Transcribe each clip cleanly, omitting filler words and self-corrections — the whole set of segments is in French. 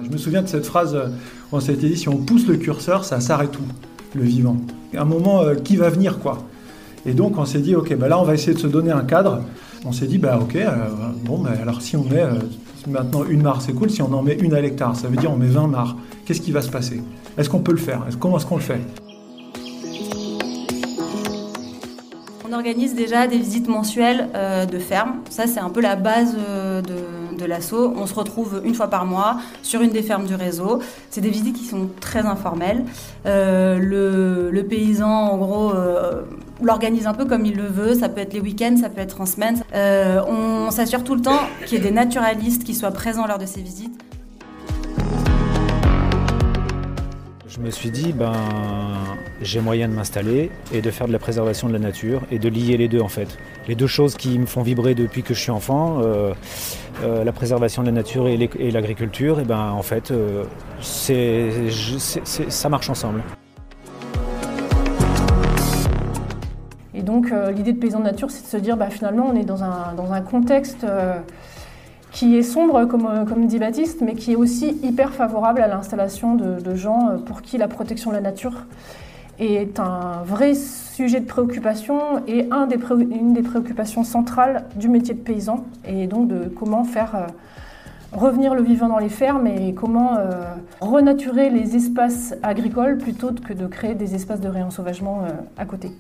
Je me souviens de cette phrase où on s'était dit, si on pousse le curseur, ça s'arrête tout, le vivant. À un moment, qui va venir, quoi. Et donc on s'est dit, ok, là on va essayer de se donner un cadre. On s'est dit, alors si on met maintenant une mare, c'est cool, si on en met une à l'hectare, ça veut dire on met 20 mares. Qu'est-ce qui va se passer? Est-ce qu'on peut le faire? Comment est-ce qu'on le fait? On organise déjà des visites mensuelles de fermes. Ça, c'est un peu la base de l'asso. On se retrouve une fois par mois sur une des fermes du réseau. C'est des visites qui sont très informelles. Le paysan, en gros, l'organise un peu comme il le veut. Ça peut être les week-ends, ça peut être en semaine. On s'assure tout le temps qu'il y ait des naturalistes qui soient présents lors de ces visites. Je me suis dit, j'ai moyen de m'installer et de faire de la préservation de la nature et de lier les deux en fait. Les deux choses qui me font vibrer depuis que je suis enfant, la préservation de la nature et l'agriculture, en fait, ça marche ensemble. Et donc l'idée de Paysans de Nature, c'est de se dire finalement on est dans un contexte qui est sombre, comme dit Baptiste, mais qui est aussi hyper favorable à l'installation de gens pour qui la protection de la nature est un vrai sujet de préoccupation et une des préoccupations centrales du métier de paysan, et donc de comment faire revenir le vivant dans les fermes et comment renaturer les espaces agricoles plutôt que de créer des espaces de réensauvagement à côté.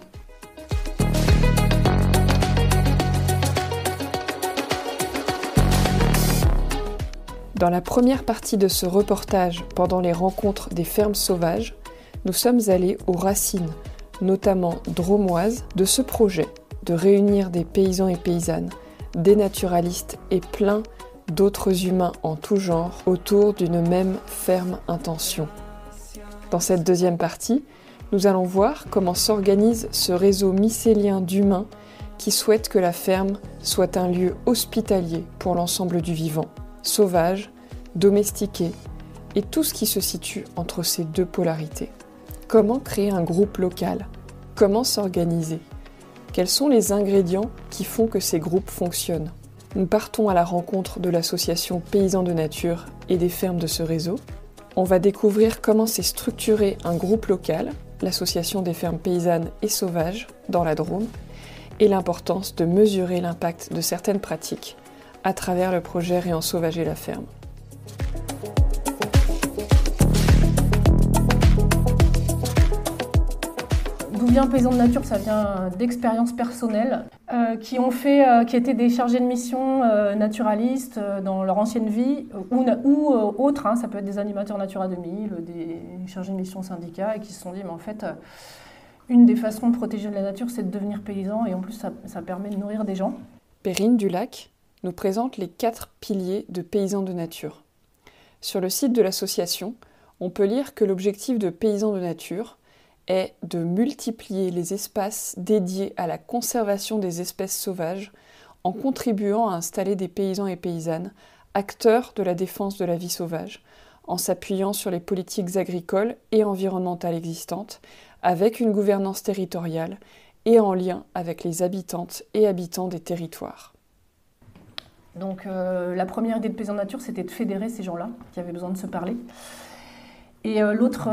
Dans la première partie de ce reportage, pendant les rencontres des fermes sauvages, nous sommes allés aux racines, notamment drômoises, de ce projet de réunir des paysans et paysannes, des naturalistes et plein d'autres humains en tout genre autour d'une même ferme intention. Dans cette deuxième partie, nous allons voir comment s'organise ce réseau mycélien d'humains qui souhaitent que la ferme soit un lieu hospitalier pour l'ensemble du vivant, sauvage, domestiqué, et tout ce qui se situe entre ces deux polarités. Comment créer un groupe local? Comment s'organiser? Quels sont les ingrédients qui font que ces groupes fonctionnent? Nous partons à la rencontre de l'association Paysans de Nature et des fermes de ce réseau. On va découvrir comment s'est structuré un groupe local, l'association des fermes paysannes et sauvages, dans la Drôme, et l'importance de mesurer l'impact de certaines pratiques à travers le projet Réensauvager la ferme. D'où vient Paysans de Nature? Ça vient d'expériences personnelles qui étaient des chargés de mission naturalistes dans leur ancienne vie ou autres, ça peut être des animateurs Natura 2000, des chargés de mission syndicats, et qui se sont dit mais en fait une des façons de protéger la nature, c'est de devenir paysan, et en plus ça permet de nourrir des gens. Perrine Dulac nous présente les 4 piliers de Paysans de Nature. Sur le site de l'association, on peut lire que l'objectif de Paysans de Nature est de multiplier les espaces dédiés à la conservation des espèces sauvages en contribuant à installer des paysans et paysannes acteurs de la défense de la vie sauvage, en s'appuyant sur les politiques agricoles et environnementales existantes, avec une gouvernance territoriale et en lien avec les habitantes et habitants des territoires. Donc la première idée de Paysans de Nature, c'était de fédérer ces gens-là qui avaient besoin de se parler. Et l'autre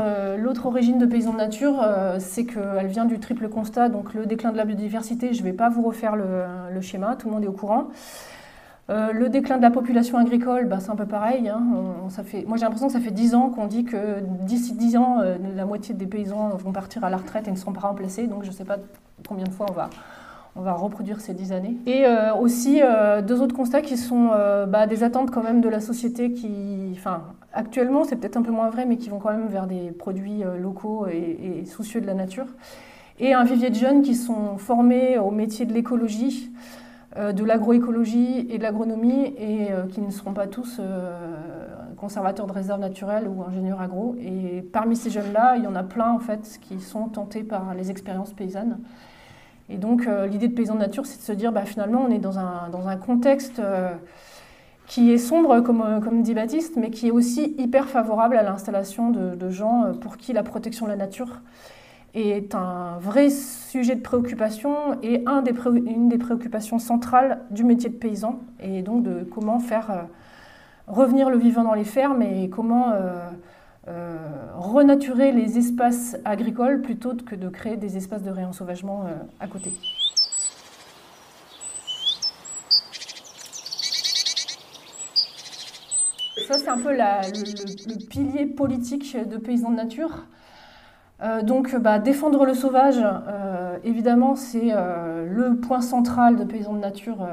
origine de Paysans de Nature, c'est qu'elle vient du triple constat, donc le déclin de la biodiversité. Je ne vais pas vous refaire le schéma, tout le monde est au courant. Le déclin de la population agricole, c'est un peu pareil. Moi j'ai l'impression que ça fait 10 ans qu'on dit que d'ici 10 ans, la moitié des paysans vont partir à la retraite et ne seront pas remplacés. Donc je ne sais pas combien de fois on va reproduire ces 10 années. Et aussi, 2 autres constats qui sont des attentes quand même de la société qui, actuellement c'est peut-être un peu moins vrai, mais qui vont quand même vers des produits locaux et soucieux de la nature. Et un vivier de jeunes qui sont formés au métier de l'écologie, de l'agroécologie et de l'agronomie, et qui ne seront pas tous conservateurs de réserves naturelles ou ingénieurs agro. Et parmi ces jeunes-là, il y en a plein en fait qui sont tentés par les expériences paysannes. Et donc l'idée de Paysans de Nature, c'est de se dire finalement on est dans un contexte qui est sombre, comme dit Baptiste, mais qui est aussi hyper favorable à l'installation de gens pour qui la protection de la nature est un vrai sujet de préoccupation et une des préoccupations centrales du métier de paysan, et donc de comment faire revenir le vivant dans les fermes et comment renaturer les espaces agricoles plutôt que de créer des espaces de réensauvagement à côté. Ça, c'est un peu le pilier politique de Paysans de Nature. Défendre le sauvage, évidemment, c'est le point central de Paysans de Nature,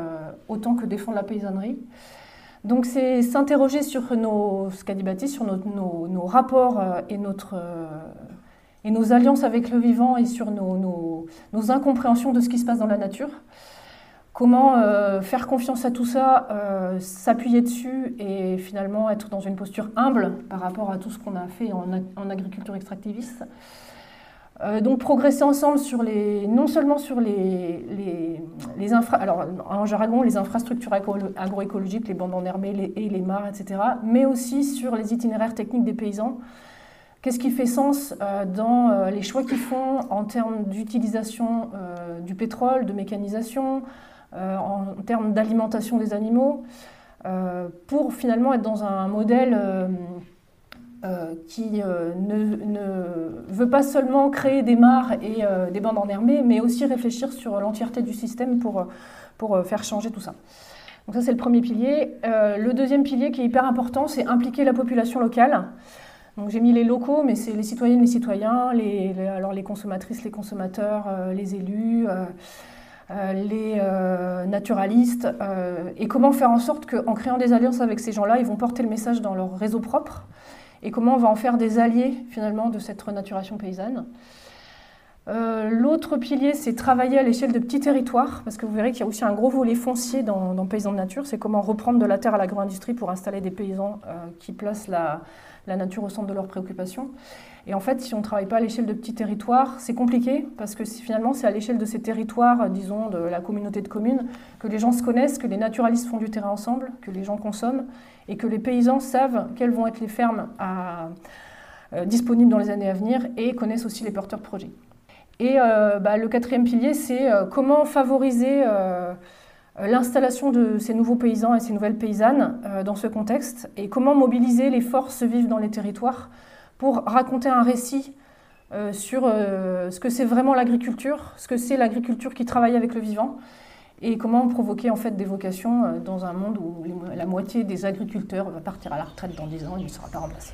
autant que défendre la paysannerie. Donc, c'est s'interroger sur ce qu'a dit Baptiste, sur nos rapports et nos alliances avec le vivant et sur nos incompréhensions de ce qui se passe dans la nature. Comment faire confiance à tout ça, s'appuyer dessus et finalement être dans une posture humble par rapport à tout ce qu'on a fait en agriculture extractiviste. Donc progresser ensemble non seulement sur les alors en jargon, les infrastructures agroécologiques, les bandes enherbées, les mares, etc., mais aussi sur les itinéraires techniques des paysans. Qu'est-ce qui fait sens dans les choix qu'ils font en termes d'utilisation du pétrole, de mécanisation, en termes d'alimentation des animaux, pour finalement être dans un modèle qui ne veut pas seulement créer des mares et des bandes enherbées, mais aussi réfléchir sur l'entièreté du système pour faire changer tout ça. Donc ça, c'est le premier pilier. Le deuxième pilier qui est hyper important, c'est impliquer la population locale. Donc j'ai mis les locaux, mais c'est les citoyennes, les citoyens, alors les consommatrices, les consommateurs, les élus, les naturalistes, et comment faire en sorte qu'en créant des alliances avec ces gens-là, ils vont porter le message dans leur réseau propre, et comment on va en faire des alliés finalement de cette renaturation paysanne. L'autre pilier, c'est travailler à l'échelle de petits territoires, parce que vous verrez qu'il y a aussi un gros volet foncier dans Paysans de Nature, c'est comment reprendre de la terre à l'agro-industrie pour installer des paysans qui placent la nature au centre de leurs préoccupations. Et en fait, si on ne travaille pas à l'échelle de petits territoires, c'est compliqué, parce que finalement, c'est à l'échelle de ces territoires, disons, de la communauté de communes, que les gens se connaissent, que les naturalistes font du terrain ensemble, que les gens consomment, et que les paysans savent quelles vont être les fermes disponibles dans les années à venir, et connaissent aussi les porteurs de projets. Et le quatrième pilier, c'est comment favoriser l'installation de ces nouveaux paysans et ces nouvelles paysannes dans ce contexte, et comment mobiliser les forces vives dans les territoires pour raconter un récit sur ce que c'est vraiment l'agriculture, ce que c'est l'agriculture qui travaille avec le vivant, et comment provoquer en fait des vocations dans un monde où la moitié des agriculteurs va partir à la retraite dans 10 ans et ne sera pas remplacé.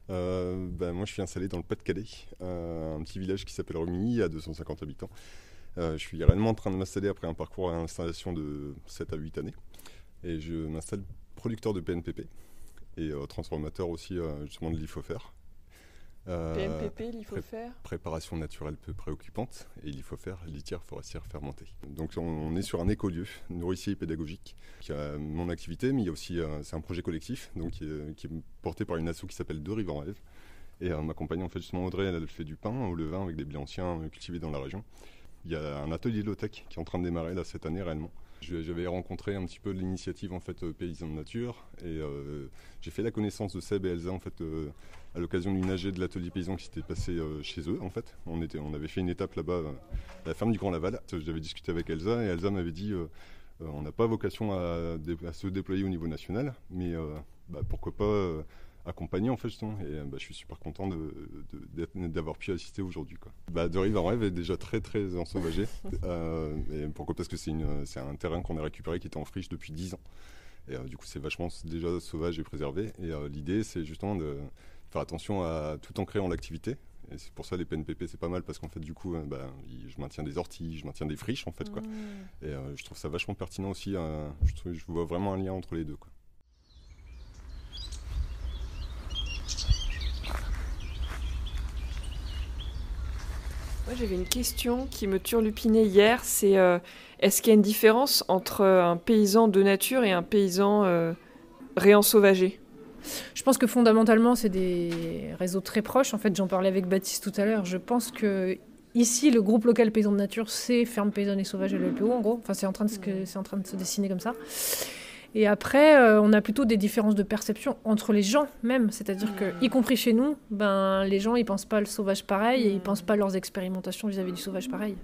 Moi je suis installé dans le Pas-de-Calais, un petit village qui s'appelle Rumilly, à 250 habitants. Je suis réellement en train de m'installer après un parcours d'installation de 7 à 8 années. Et je m'installe producteur de PNPP et transformateur aussi justement de l'IFOFER. PNPP, l'IFOFER. Préparation naturelle peu préoccupante, et l'IFOFER, litière forestière fermentée. Donc on est sur un écolieu nourricier et pédagogique qui a mon activité, mais il y a aussi c'est un projet collectif donc qui est porté par une asso qui s'appelle Deux Rives en Rêve. Et ma compagne, en fait, justement Audrey, elle fait du pain au levain avec des blés anciens cultivés dans la région. Il y a un atelier low-tech qui est en train de démarrer là cette année réellement. J'avais rencontré un petit peu l'initiative en fait Paysans de Nature, et j'ai fait la connaissance de Seb et Elsa en fait à l'occasion d'une AG de l'atelier paysan qui s'était passé chez eux en fait. On avait fait une étape là-bas à la ferme du Grand Laval. J'avais discuté avec Elsa et Elsa m'avait dit on n'a pas vocation à se déployer au niveau national, mais pourquoi pas accompagner en fait justement, et je suis super content d'avoir pu assister aujourd'hui quoi. Deux Rives en Rêve est déjà très très ensauvagé, et pourquoi, parce que c'est un terrain qu'on a récupéré qui était en friche depuis 10 ans, et du coup c'est vachement déjà sauvage et préservé, et l'idée c'est justement de faire attention à tout en créant l'activité, et c'est pour ça les PNPP c'est pas mal, parce qu'en fait du coup je maintiens des orties, je maintiens des friches en fait quoi, et je trouve ça vachement pertinent aussi, je vois vraiment un lien entre les deux quoi. Moi, j'avais une question qui me turlupinait hier, c'est est-ce qu'il y a une différence entre un paysan de nature et un paysan réensauvagé ? Je pense que fondamentalement, c'est des réseaux très proches. En fait, j'en parlais avec Baptiste tout à l'heure. Je pense que ici, le groupe local Paysans de Nature, c'est Ferme Paysanne et Sauvage et le LPO, en gros. Enfin, c'est en train de se dessiner comme ça. Et après, on a plutôt des différences de perception entre les gens même. C'est-à-dire que, y compris chez nous, les gens, ils pensent pas le sauvage pareil et ils pensent pas leurs expérimentations vis-à-vis du sauvage pareil.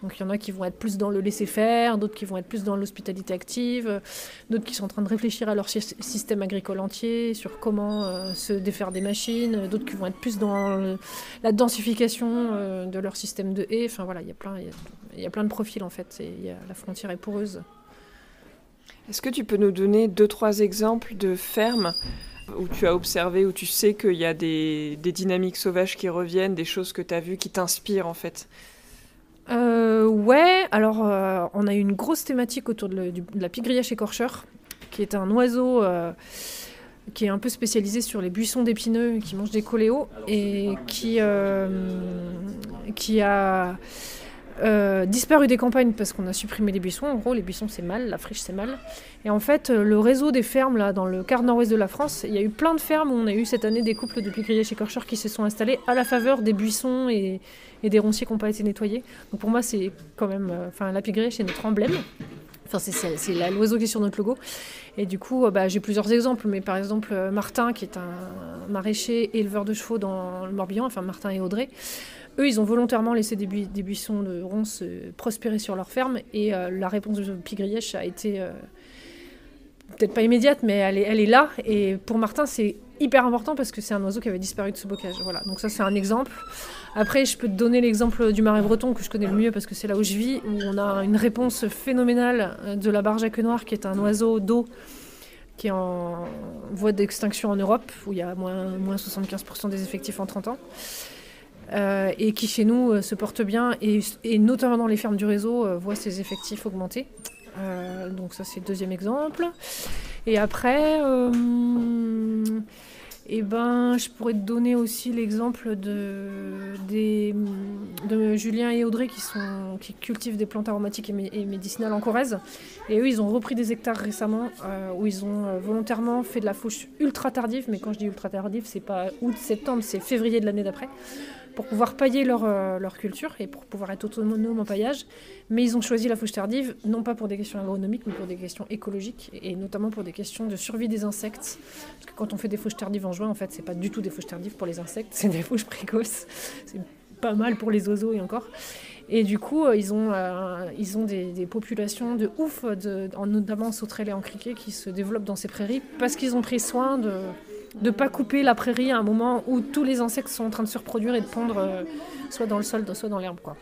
Donc il y en a qui vont être plus dans le laisser-faire, d'autres qui vont être plus dans l'hospitalité active, d'autres qui sont en train de réfléchir à leur système agricole entier, sur comment se défaire des machines, d'autres qui vont être plus dans la densification de leur système de haies. Enfin voilà, il y a plein de profils en fait, la frontière est poreuse. Est-ce que tu peux nous donner 2-3 exemples de fermes où tu as observé, où tu sais qu'il y a des dynamiques sauvages qui reviennent, des choses que tu as vues qui t'inspirent en fait? Ouais, alors on a eu une grosse thématique autour de la pie-grièche écorcheur, qui est un oiseau qui est un peu spécialisé sur les buissons d'épineux, qui mange des coléos, et qui a disparu des campagnes parce qu'on a supprimé les buissons. En gros, les buissons c'est mal, la friche c'est mal. Et en fait, le réseau des fermes là, dans le quart nord-ouest de la France, il y a eu plein de fermes où on a eu cette année des couples de pie-grièche écorcheur qui se sont installés à la faveur des buissons et des ronciers qui n'ont pas été nettoyés. Donc pour moi, c'est quand même... la pie-grièche, c'est notre emblème. Enfin, c'est l'oiseau qui est sur notre logo. Et du coup, j'ai plusieurs exemples. Mais par exemple, Martin, qui est un maraîcher éleveur de chevaux dans le Morbihan, enfin Martin et Audrey, eux, ils ont volontairement laissé des buissons de ronces prospérer sur leur ferme. Et la réponse de pie-grièche a été... peut-être pas immédiate, mais elle est là. Et pour Martin, c'est hyper important parce que c'est un oiseau qui avait disparu de ce bocage. Voilà, donc ça, c'est un exemple. Après, je peux te donner l'exemple du Marais breton que je connais le mieux parce que c'est là où je vis, où on a une réponse phénoménale de la barge à queue noire, qui est un oiseau d'eau qui est en voie d'extinction en Europe, où il y a moins 75% des effectifs en 30 ans. Et qui, chez nous, se porte bien, et notamment dans les fermes du réseau, voit ses effectifs augmenter. Donc ça, c'est le deuxième exemple. Et après, je pourrais te donner aussi l'exemple de Julien et Audrey qui cultivent des plantes aromatiques et médicinales en Corrèze. Et eux, ils ont repris des hectares récemment où ils ont volontairement fait de la fauche ultra tardive. Mais quand je dis ultra tardive, c'est pas août-septembre, c'est février de l'année d'après, pour pouvoir pailler leur culture et pour pouvoir être autonomes en paillage. Mais ils ont choisi la fauche tardive, non pas pour des questions agronomiques, mais pour des questions écologiques, et notamment pour des questions de survie des insectes. Parce que quand on fait des fauches tardives en juin, en fait, c'est pas du tout des fauches tardives pour les insectes, c'est des fauches précoces. C'est pas mal pour les oiseaux et encore. Et du coup, ils ont des populations de ouf, notamment en sauterelles et en criquets, qui se développent dans ces prairies, parce qu'ils ont pris soin de ne pas couper la prairie à un moment où tous les insectes sont en train de se reproduire et de pondre soit dans le sol, soit dans l'herbe, quoi.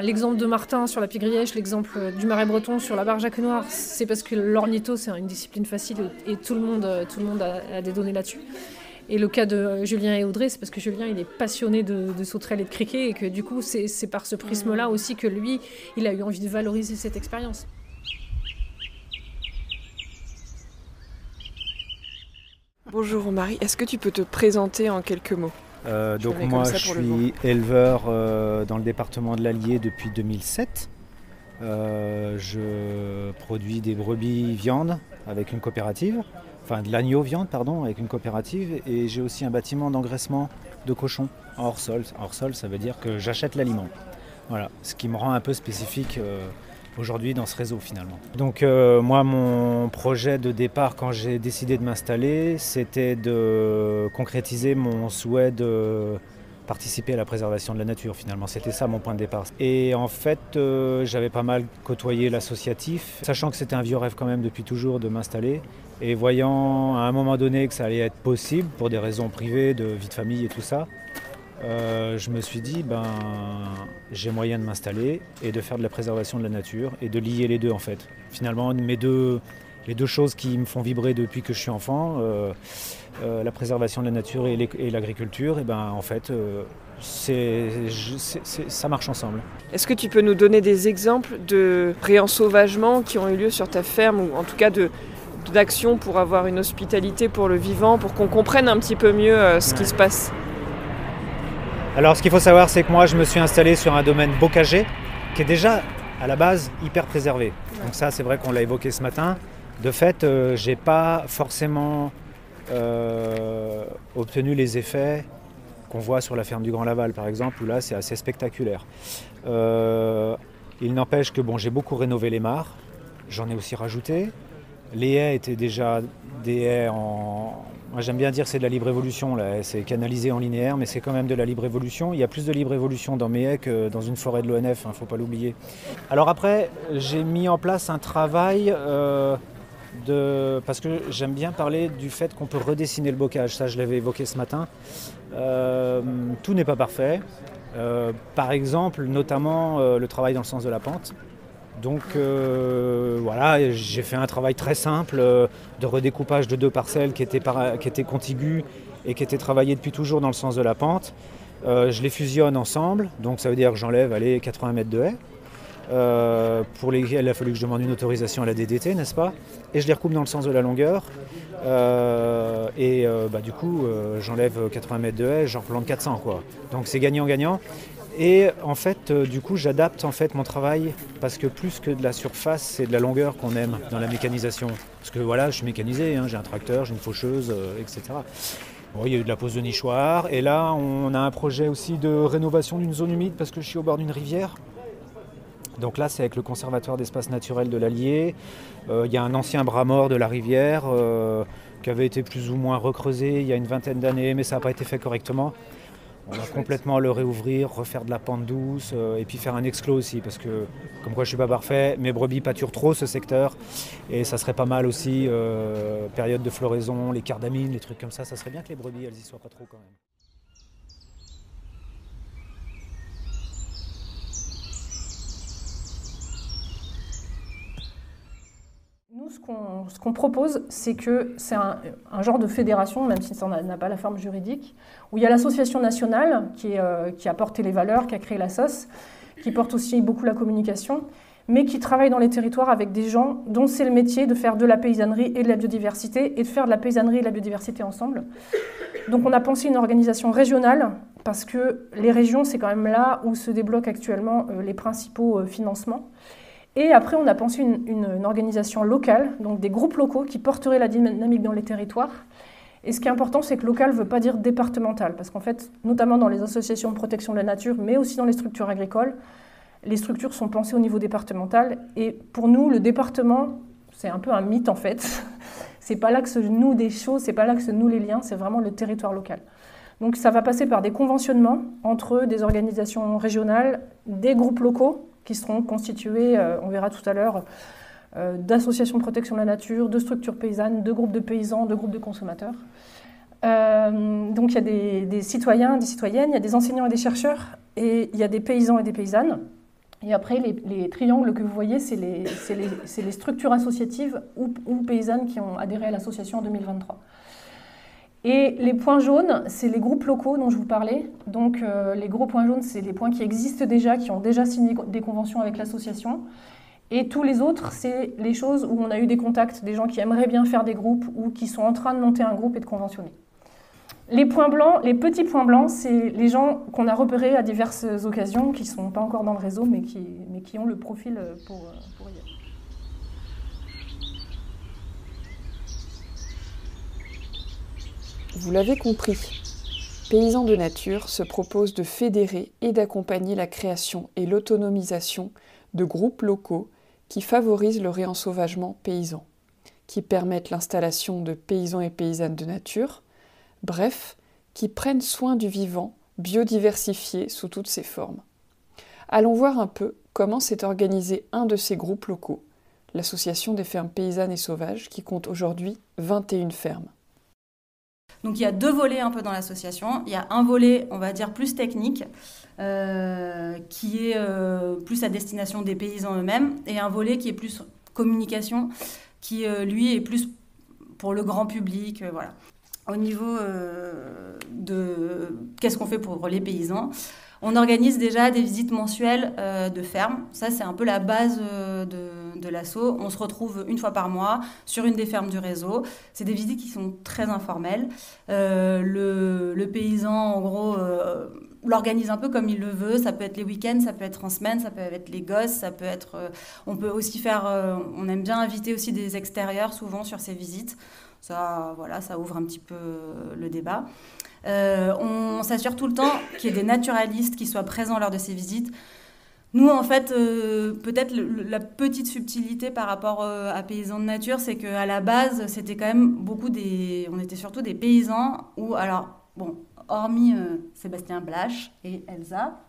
L'exemple de Martin sur la pie-grièche, l'exemple du Marais breton sur la barge à queue noire, c'est parce que l'ornitho, c'est une discipline facile et tout le monde a des données là-dessus. Et le cas de Julien et Audrey, c'est parce que Julien, il est passionné de sauterelles et de criquets, et que du coup, c'est par ce prisme-là aussi que lui, il a eu envie de valoriser cette expérience. Bonjour Marie, est-ce que tu peux te présenter en quelques mots? Donc moi je suis éleveur dans le département de l'Allier depuis 2007. Je produis des brebis viande avec une coopérative, enfin de l'agneau viande pardon, avec une coopérative, et j'ai aussi un bâtiment d'engraissement de cochons en hors-sol. Hors-sol, ça veut dire que j'achète l'aliment. Voilà, ce qui me rend un peu spécifique aujourd'hui dans ce réseau finalement. Donc moi, mon projet de départ quand j'ai décidé de m'installer, c'était de concrétiser mon souhait de participer à la préservation de la nature finalement. C'était ça mon point de départ. Et en fait, j'avais pas mal côtoyé l'associatif, sachant que c'était un vieux rêve quand même depuis toujours de m'installer. Et voyant à un moment donné que ça allait être possible pour des raisons privées, de vie de famille et tout ça, je me suis dit, j'ai moyen de m'installer et de faire de la préservation de la nature et de lier les deux en fait. Finalement, les deux choses qui me font vibrer depuis que je suis enfant, la préservation de la nature et l'agriculture, en fait, ça marche ensemble. Est-ce que tu peux nous donner des exemples de réensauvagements qui ont eu lieu sur ta ferme, ou en tout cas d'actions pour avoir une hospitalité pour le vivant, pour qu'on comprenne un petit peu mieux ce qui se passe? Alors ce qu'il faut savoir, c'est que moi je me suis installé sur un domaine bocager qui est déjà à la base hyper préservé. Donc ça, c'est vrai qu'on l'a évoqué ce matin. De fait, j'ai pas forcément obtenu les effets qu'on voit sur la ferme du Grand Laval par exemple, où là c'est assez spectaculaire. Il n'empêche que j'ai beaucoup rénové les mares, j'en ai aussi rajouté. Les haies étaient déjà des haies en... Moi, j'aime bien dire que c'est de la libre évolution, là. C'est canalisé en linéaire, mais c'est quand même de la libre évolution. Il y a plus de libre évolution dans mes haies que dans une forêt de l'ONF, faut pas l'oublier. Alors après, j'ai mis en place un travail parce que j'aime bien parler du fait qu'on peut redessiner le bocage. Ça, je l'avais évoqué ce matin. Tout n'est pas parfait. Par exemple, notamment le travail dans le sens de la pente. Donc voilà, j'ai fait un travail très simple de redécoupage de 2 parcelles qui étaient contiguës et qui étaient travaillées depuis toujours dans le sens de la pente. Je les fusionne ensemble, donc ça veut dire que j'enlève 80 mètres de haies, pour lesquels il a fallu que je demande une autorisation à la DDT, n'est-ce pas? Et je les recoupe dans le sens de la longueur. Du coup, j'enlève 80 mètres de haies, j'en replante 400, quoi. Donc c'est gagnant-gagnant. Et en fait, du coup, j'adapte mon travail parce que plus que de la surface, c'est de la longueur qu'on aime dans la mécanisation. Parce que voilà, je suis mécanisé, j'ai un tracteur, j'ai une faucheuse, etc. Bon, il y a eu de la pose de nichoirs. Et là, on a un projet aussi de rénovation d'une zone humide parce que je suis au bord d'une rivière. Donc là, c'est avec le Conservatoire d'espaces naturels de l'Allier. Il y a un ancien bras mort de la rivière qui avait été plus ou moins recreusé il y a une vingtaine d'années, mais ça n'a pas été fait correctement. On va complètement le réouvrir, refaire de la pente douce et puis faire un exclos aussi parce que, comme quoi je ne suis pas parfait, mes brebis pâturent trop ce secteur et ça serait pas mal aussi, période de floraison, les cardamines, les trucs comme ça serait bien que les brebis elles y soient pas trop quand même. Nous, ce qu'on propose, c'est un genre de fédération, même si ça n'a pas la forme juridique, où il y a l'association nationale qui a porté les valeurs, qui a créé la SOS, qui porte aussi beaucoup la communication, mais qui travaille dans les territoires avec des gens dont c'est le métier de faire de la paysannerie et de la biodiversité, et de faire de la paysannerie et de la biodiversité ensemble. Donc on a pensé une organisation régionale, parce que les régions, c'est quand même là où se débloquent actuellement les principaux financements. Et après, on a pensé une organisation locale, donc des groupes locaux qui porteraient la dynamique dans les territoires. Et ce qui est important, c'est que local ne veut pas dire départemental, parce qu'en fait, notamment dans les associations de protection de la nature, mais aussi dans les structures agricoles, les structures sont pensées au niveau départemental. Et pour nous, le département, c'est un peu un mythe en fait. C'est pas là que se nouent des choses, c'est pas là que se nouent les liens, c'est vraiment le territoire local. Donc ça va passer par des conventionnements entre des organisations régionales, des groupes locaux, qui seront constitués, on verra tout à l'heure, d'associations de protection de la nature, de structures paysannes, de groupes de paysans, de groupes de consommateurs. Donc il y a des citoyens, des citoyennes, il y a des enseignants et des chercheurs, et il y a des paysans et des paysannes. Et après, les triangles que vous voyez, c'est les structures associatives ou paysannes qui ont adhéré à l'association en 2023. Et les points jaunes, c'est les groupes locaux dont je vous parlais. Donc les gros points jaunes, c'est les points qui existent déjà, qui ont déjà signé des conventions avec l'association. Et tous les autres, c'est les choses où on a eu des contacts, des gens qui aimeraient bien faire des groupes ou qui sont en train de monter un groupe et de conventionner. Les points blancs, les petits points blancs, c'est les gens qu'on a repérés à diverses occasions, qui ne sont pas encore dans le réseau, mais qui ont le profil pour y être. Vous l'avez compris, Paysans de Nature se propose de fédérer et d'accompagner la création et l'autonomisation de groupes locaux qui favorisent le réensauvagement paysan, qui permettent l'installation de paysans et paysannes de nature, bref, qui prennent soin du vivant, biodiversifié sous toutes ses formes. Allons voir un peu comment s'est organisé un de ces groupes locaux, l'Association des fermes paysannes et sauvages, qui compte aujourd'hui 21 fermes. Donc il y a 2 volets un peu dans l'association. Il y a un volet, on va dire, plus technique, qui est plus à destination des paysans eux-mêmes, et un volet qui est plus communication, qui lui est plus pour le grand public. Voilà. Au niveau de qu'est-ce qu'on fait pour les paysans, on organise déjà des visites mensuelles de fermes. Ça, c'est un peu la base de l'asso. On se retrouve une fois par mois sur une des fermes du réseau. C'est des visites qui sont très informelles. Le paysan, en gros, l'organise un peu comme il le veut. Ça peut être les week-ends, ça peut être en semaine, ça peut être les gosses, ça peut être... on peut aussi faire... on aime bien inviter aussi des extérieurs, souvent, sur ces visites. Ça, voilà, ça ouvre un petit peu le débat. On s'assure tout le temps qu'il y ait des naturalistes qui soient présents lors de ces visites. Nous, en fait, peut-être la petite subtilité par rapport à Paysans de Nature, c'est qu'à la base, c'était quand même on était surtout des paysans où, alors, bon, hormis Sébastien Blache et Elsa,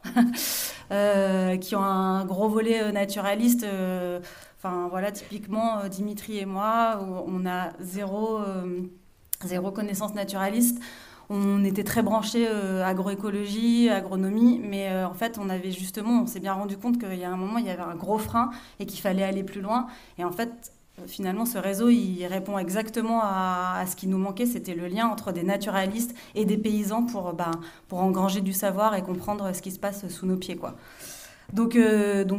qui ont un gros volet naturaliste, enfin, voilà, typiquement, Dimitri et moi, où on a zéro connaissance naturaliste. On était très branchés agroécologie, agronomie, mais en fait, on s'est bien rendu compte qu'il y a un moment, il y avait un gros frein et qu'il fallait aller plus loin. Et en fait, finalement, ce réseau, il répond exactement à ce qui nous manquait, c'était le lien entre des naturalistes et des paysans pour engranger du savoir et comprendre ce qui se passe sous nos pieds, quoi. Donc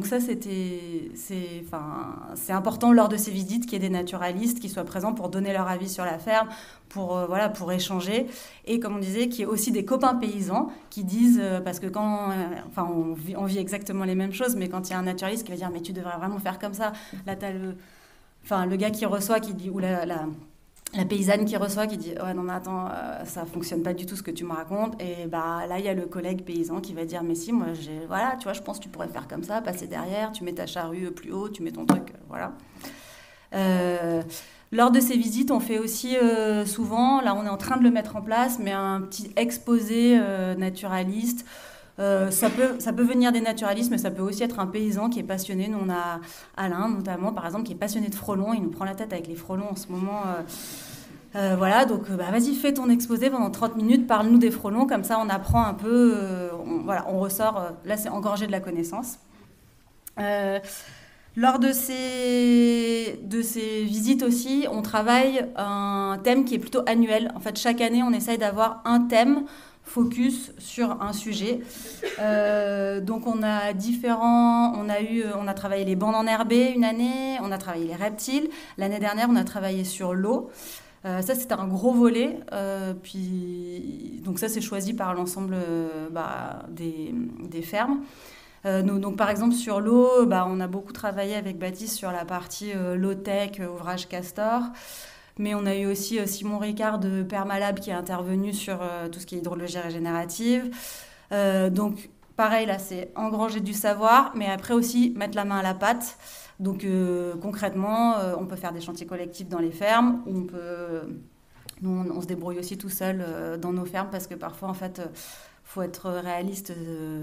ça, c'est important lors de ces visites qu'il y ait des naturalistes qui soient présents pour donner leur avis sur la ferme, pour échanger. Et comme on disait, qu'il y ait aussi des copains paysans qui disent, parce que on vit exactement les mêmes choses, mais quand il y a un naturaliste qui va dire « mais tu devrais vraiment faire comme ça », là tu as le gars qui reçoit qui dit, ou la paysanne qui reçoit qui dit « ouais non mais attends, ça fonctionne pas du tout ce que tu me racontes ». Et là il y a le collègue paysan qui va dire « mais si, moi voilà, tu vois, je pense que tu pourrais faire comme ça, passer derrière, tu mets ta charrue plus haut, tu mets ton truc, voilà ». Lors de ces visites, on fait aussi souvent, là on est en train de le mettre en place, mais un petit exposé naturaliste. Ça peut venir des naturalistes, mais ça peut aussi être un paysan qui est passionné. Nous, on a Alain, notamment, par exemple, qui est passionné de frelons. Il nous prend la tête avec les frelons en ce moment. Voilà, donc vas-y, fais ton exposé pendant 30 minutes, parle-nous des frelons, comme ça on apprend un peu, on ressort, là c'est engorgé de la connaissance. Lors de ces visites aussi, on travaille un thème qui est plutôt annuel. En fait, chaque année, on essaye d'avoir un thème focus sur un sujet. Donc on a travaillé les bandes enherbées une année, on a travaillé les reptiles. L'année dernière, on a travaillé sur l'eau. Ça, c'était un gros volet. Donc ça, c'est choisi par l'ensemble des fermes. Donc par exemple, sur l'eau, on a beaucoup travaillé avec Baptiste sur la partie low-tech, ouvrage Castor. Mais on a eu aussi Simon Ricard de Permalab qui est intervenu sur tout ce qui est hydrologie régénérative. Donc, pareil, là, c'est engranger du savoir, mais après aussi mettre la main à la pâte. Donc, concrètement, on peut faire des chantiers collectifs dans les fermes, ou on se débrouille aussi tout seul dans nos fermes, parce que parfois, en fait, faut être réaliste.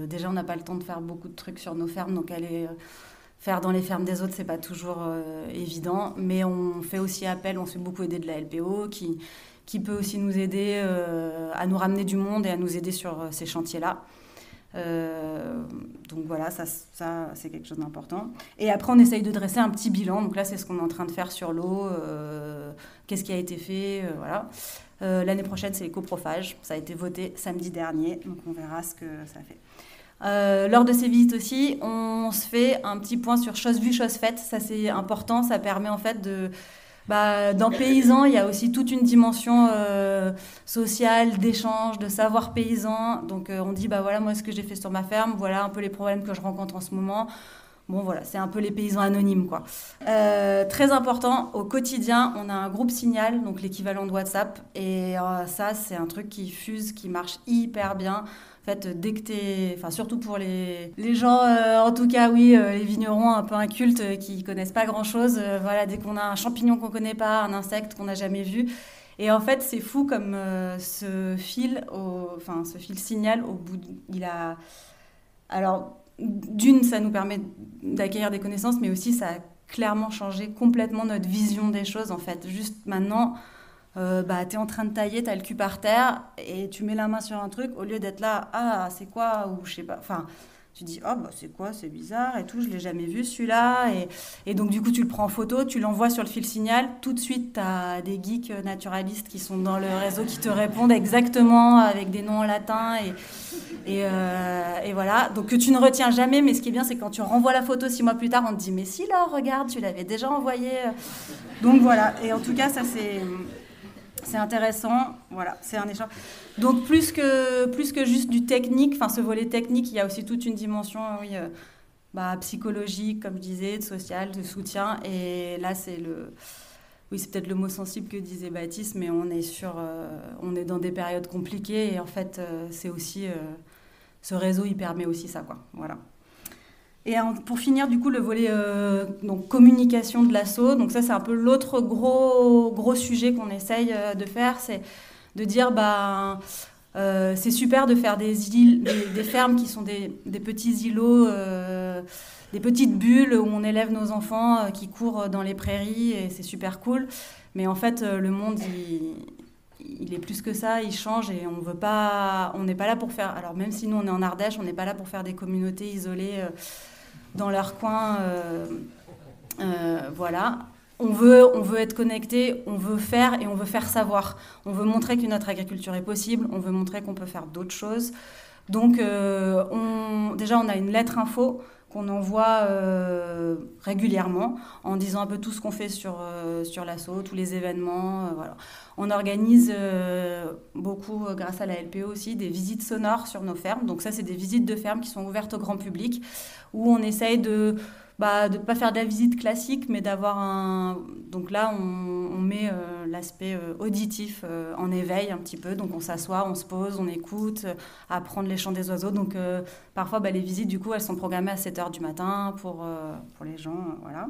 Déjà, on n'a pas le temps de faire beaucoup de trucs sur nos fermes, donc faire dans les fermes des autres, c'est pas toujours évident, mais on fait aussi appel, on se fait beaucoup aider de la LPO qui peut aussi nous aider à nous ramener du monde et à nous aider sur ces chantiers-là. Donc voilà, ça c'est quelque chose d'important. Et après, on essaye de dresser un petit bilan. Donc là, c'est ce qu'on est en train de faire sur l'eau. Qu'est-ce qui a été fait, voilà. L'année prochaine, c'est les coprophages. Ça a été voté samedi dernier, donc on verra ce que ça fait. Lors de ces visites aussi, on se fait un petit point sur chose vue, chose faite. Ça, c'est important. Ça permet en fait dans Paysans, il y a aussi toute une dimension sociale, d'échange, de savoir paysan. Donc, on dit, voilà, moi, ce que j'ai fait sur ma ferme, voilà un peu les problèmes que je rencontre en ce moment. Bon, voilà, c'est un peu les paysans anonymes, quoi. Très important, au quotidien, on a un groupe Signal, donc l'équivalent de WhatsApp. Et ça, c'est un truc qui fuse, qui marche hyper bien. En fait, dès que surtout pour les gens, en tout cas, oui, les vignerons un peu incultes qui connaissent pas grand-chose, voilà, dès qu'on a un champignon qu'on connaît pas, un insecte qu'on n'a jamais vu. Et en fait, c'est fou comme ce fil Signal, au bout, Alors, d'une, ça nous permet d'acquérir des connaissances, mais aussi ça a clairement changé complètement notre vision des choses, en fait. Juste maintenant... t'es en train de tailler, t'as le cul par terre et tu mets la main sur un truc au lieu d'être là, c'est quoi, ou je sais pas, enfin tu dis c'est quoi, c'est bizarre et tout, je l'ai jamais vu celui-là, et donc du coup tu le prends en photo, tu l'envoies sur le fil Signal, tout de suite t'as des geeks naturalistes qui sont dans le réseau qui te répondent exactement avec des noms en latin et voilà, donc que tu ne retiens jamais, mais ce qui est bien c'est que quand tu renvoies la photo 6 mois plus tard, on te dit mais si là regarde, tu l'avais déjà envoyé, donc voilà, et en tout cas ça c'est intéressant, voilà, c'est un échange. Donc plus que juste du technique, ce volet technique, il y a aussi toute une dimension, psychologique, comme je disais, de social, de soutien. Et là, c'est peut-être le mot sensible que disait Baptiste, mais on est dans des périodes compliquées et en fait, c'est aussi ce réseau, il permet aussi ça, quoi. Voilà. Et pour finir, du coup, le volet donc communication de l'asso. Donc ça, c'est un peu l'autre gros sujet qu'on essaye de faire, c'est de dire c'est super de faire des fermes qui sont des petits îlots, des petites bulles où on élève nos enfants qui courent dans les prairies et c'est super cool. Mais en fait, le monde, il est plus que ça, il change et on n'est pas là pour faire... Alors même si nous, on est en Ardèche, on n'est pas là pour faire des communautés isolées dans leur coin. Voilà. On veut être connecté, on veut faire et on veut faire savoir. On veut montrer que notre agriculture est possible, on veut montrer qu'on peut faire d'autres choses. Donc, déjà, on a une lettre info qu'on envoie régulièrement en disant un peu tout ce qu'on fait sur l'asso, tous les événements. Voilà. On organise beaucoup, grâce à la LPO aussi, des visites sonores sur nos fermes. Donc ça, c'est des visites de fermes qui sont ouvertes au grand public où on essaye de ne pas faire de la visite classique, mais d'avoir un... Donc là, on met l'aspect auditif en éveil un petit peu. Donc on s'assoit, on se pose, on écoute, apprendre les chants des oiseaux. Donc parfois, les visites, du coup, elles sont programmées à 7h du matin pour les gens. Voilà.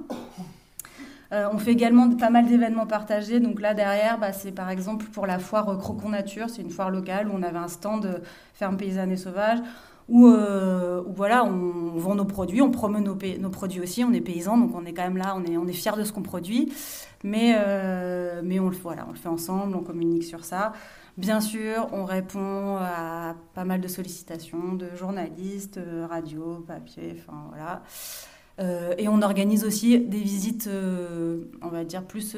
On fait également pas mal d'événements partagés. Donc là, derrière, c'est par exemple pour la foire Crocon Nature. C'est une foire locale où on avait un stand ferme paysanne et sauvage. Où voilà, on vend nos produits, on promeut nos produits aussi, on est paysans, donc on est quand même là, on est fiers de ce qu'on produit, mais on le fait ensemble, on communique sur ça. Bien sûr, on répond à pas mal de sollicitations de journalistes, radio, papier, enfin voilà. Et on organise aussi des visites, on va dire plus...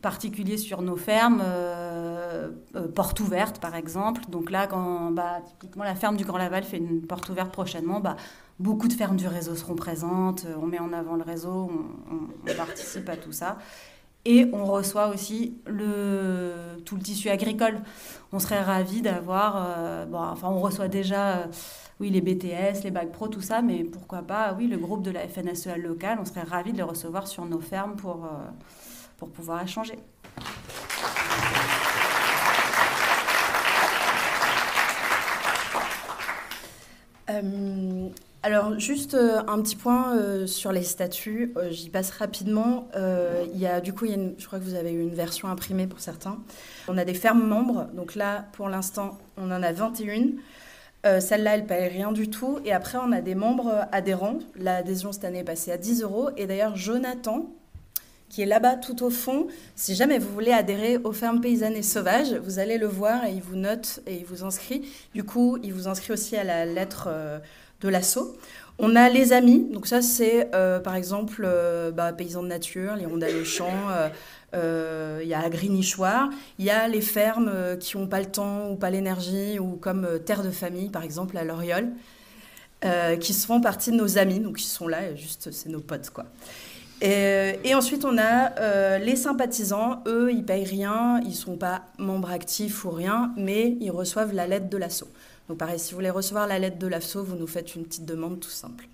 particulier sur nos fermes, porte ouverte par exemple. Donc là, typiquement la ferme du Grand Laval fait une porte ouverte prochainement, beaucoup de fermes du réseau seront présentes, on met en avant le réseau, on participe à tout ça. Et on reçoit aussi tout le tissu agricole. On serait ravis d'avoir... on reçoit déjà... les BTS, les Bac Pro, tout ça, mais pourquoi pas, le groupe de la FNSEA locale, on serait ravis de les recevoir sur nos fermes pour pouvoir échanger. Alors, juste un petit point sur les statuts, j'y passe rapidement. Je crois que vous avez eu une version imprimée pour certains. On a des fermes membres, donc là, pour l'instant, on en a 21. Celle-là, elle ne paye rien du tout. Et après, on a des membres adhérents. L'adhésion cette année est passée à 10 €. Et d'ailleurs, Jonathan, qui est là-bas tout au fond, si jamais vous voulez adhérer aux fermes paysannes et sauvages, vous allez le voir et il vous note et il vous inscrit. Du coup, il vous inscrit aussi à la lettre de l'asso. On a les amis. Donc ça, c'est par exemple Paysans de Nature, les Hirondelles au Champ. Il y a Agri-Nichoir, il y a les fermes qui n'ont pas le temps ou pas l'énergie, ou comme Terre de Famille, par exemple, à Loriol, qui font partie de nos amis, donc ils sont là, et juste c'est nos potes, quoi. Et ensuite, on a les sympathisants. Eux, ils ne payent rien, ils ne sont pas membres actifs ou rien, mais ils reçoivent la lettre de l'asso. Donc pareil, si vous voulez recevoir la lettre de l'asso, vous nous faites une petite demande tout simple.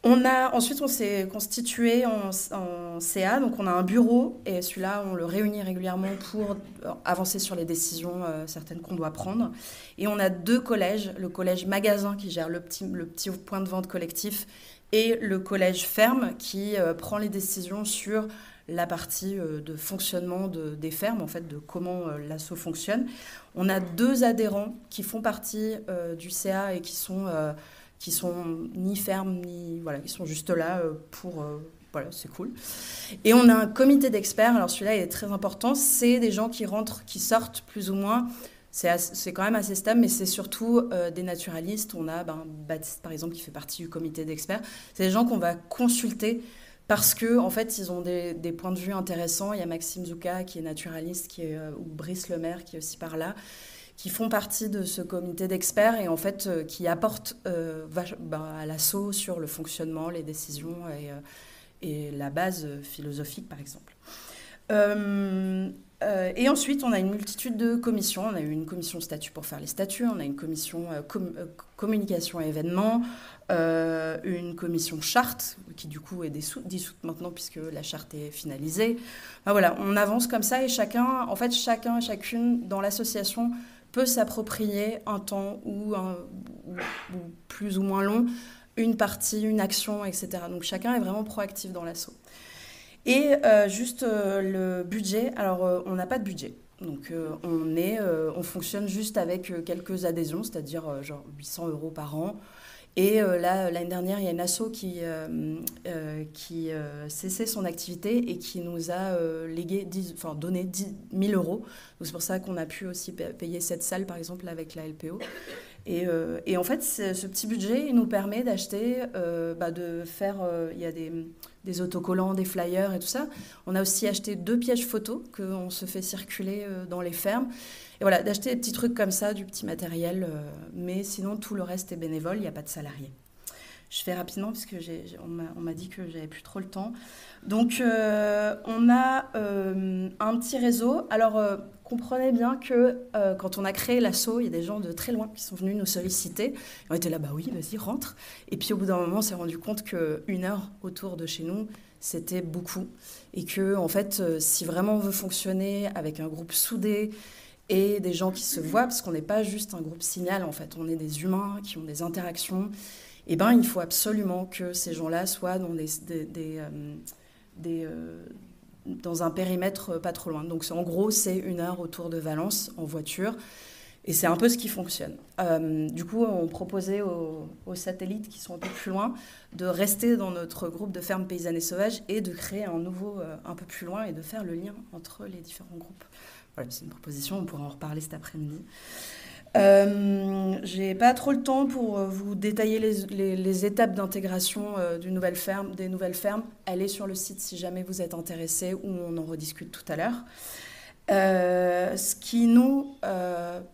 Ensuite, on s'est constitué en CA, donc on a un bureau, et celui-là, on le réunit régulièrement pour avancer sur les décisions certaines qu'on doit prendre. Et on a 2 collèges, le collège magasin qui gère le petit point de vente collectif, et le collège ferme qui prend les décisions sur la partie de fonctionnement des fermes, en fait, de comment l'asso fonctionne. On a 2 adhérents qui font partie du CA et qui sont ni fermes, qui sont juste là c'est cool. Et on a un comité d'experts, alors celui-là il est très important, c'est des gens qui rentrent, qui sortent plus ou moins, c'est quand même assez stable, mais c'est surtout des naturalistes. On a Baptiste par exemple qui fait partie du comité d'experts, c'est des gens qu'on va consulter parce que en fait ils ont des points de vue intéressants. Il y a Maxime Zouka qui est naturaliste, ou Brice Lemaire qui est aussi par là, qui font partie de ce comité d'experts et en fait qui apportent à l'asso sur le fonctionnement, les décisions et la base philosophique par exemple. Et ensuite, on a une multitude de commissions. On a eu une commission statut pour faire les statuts, on a une commission communication et événements, une commission charte, qui du coup est dissoute maintenant puisque la charte est finalisée. Voilà, on avance comme ça et chacun et chacune dans l'association peut s'approprier un temps ou plus ou moins long, une partie, une action, etc. Donc chacun est vraiment proactif dans l'asso. Et juste le budget, alors on n'a pas de budget. Donc on fonctionne juste avec quelques adhésions, c'est-à-dire genre 800 € par an. Et là, l'année dernière, il y a une asso qui cessait son activité et qui nous a donné 10 000 €. Donc c'est pour ça qu'on a pu aussi payer cette salle, par exemple, avec la LPO. Et en fait, ce petit budget, il nous permet d'acheter, de faire... il y a des autocollants, des flyers et tout ça. On a aussi acheté 2 pièges photos qu'on se fait circuler dans les fermes. Et voilà, d'acheter des petits trucs comme ça, du petit matériel. Mais sinon, tout le reste est bénévole, il n'y a pas de salariés. Je fais rapidement parce qu'on m'a dit que j'avais plus trop le temps. Donc, on a un petit réseau. Alors, comprenez bien que quand on a créé l'asso, il y a des gens de très loin qui sont venus nous solliciter. On était là, bah oui, vas-y, rentre. Et puis, au bout d'un moment, on s'est rendu compte qu'une heure autour de chez nous, c'était beaucoup. Et que, en fait, si vraiment on veut fonctionner avec un groupe soudé et des gens qui se voient, parce qu'on n'est pas juste un groupe Signal, en fait, on est des humains qui ont des interactions, et ben, il faut absolument que ces gens-là soient dans dans un périmètre pas trop loin. Donc en gros, c'est 1 heure autour de Valence en voiture. Et c'est un peu ce qui fonctionne. Du coup, on proposait aux satellites qui sont un peu plus loin de rester dans notre groupe de fermes paysannes et sauvages et de créer un nouveau un peu plus loin et de faire le lien entre les différents groupes. Voilà, c'est une proposition, on pourra en reparler cet après-midi. J'ai pas trop le temps pour vous détailler les étapes d'intégration des nouvelles fermes. Allez sur le site si jamais vous êtes intéressés, ou on en rediscute tout à l'heure. Ce qui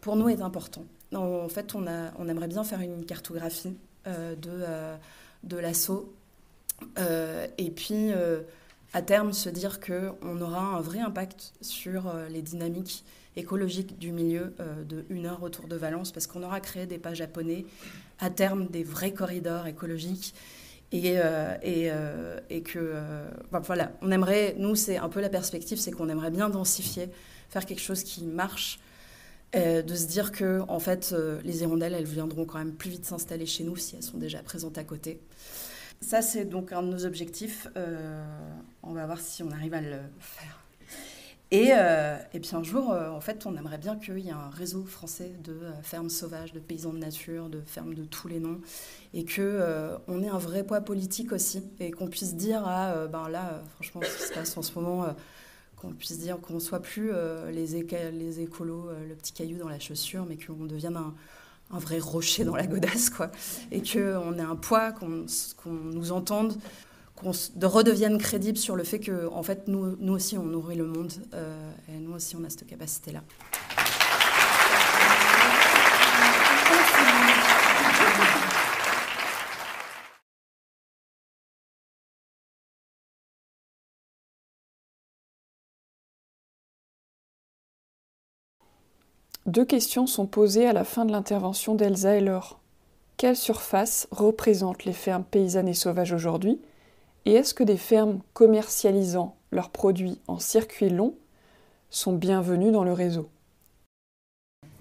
pour nous est important. En fait, on aimerait bien faire une cartographie de l'asso et puis à terme se dire qu'on aura un vrai impact sur les dynamiques écologiques du milieu de 1 heure autour de Valence, parce qu'on aura créé des pas japonais, à terme des vrais corridors écologiques, et que voilà, on aimerait, nous c'est un peu la perspective, c'est qu'on aimerait bien densifier, faire quelque chose qui marche, de se dire que en fait les hirondelles elles viendront quand même plus vite s'installer chez nous si elles sont déjà présentes à côté. Ça c'est donc un de nos objectifs, on va voir si on arrive à le faire. Et puis un jour, en fait, on aimerait bien qu'il y ait un réseau français de fermes sauvages, de paysans de nature, de fermes de tous les noms, et qu'on ait un vrai poids politique aussi, et qu'on puisse dire, franchement, ce qui se passe en ce moment, qu'on puisse dire qu'on ne soit plus les écolos, le petit caillou dans la chaussure, mais qu'on devienne un vrai rocher dans la godasse, quoi, et qu'on ait un poids, qu'on nous entende, qu'on redevienne crédible sur le fait que, en fait, nous aussi, on nourrit le monde, et nous aussi, on a cette capacité-là. Deux questions sont posées à la fin de l'intervention d'Elsa et Laure. Quelle surface représentent les fermes paysannes et sauvages aujourd'hui ? Et est-ce que des fermes commercialisant leurs produits en circuit long sont bienvenues dans le réseau ?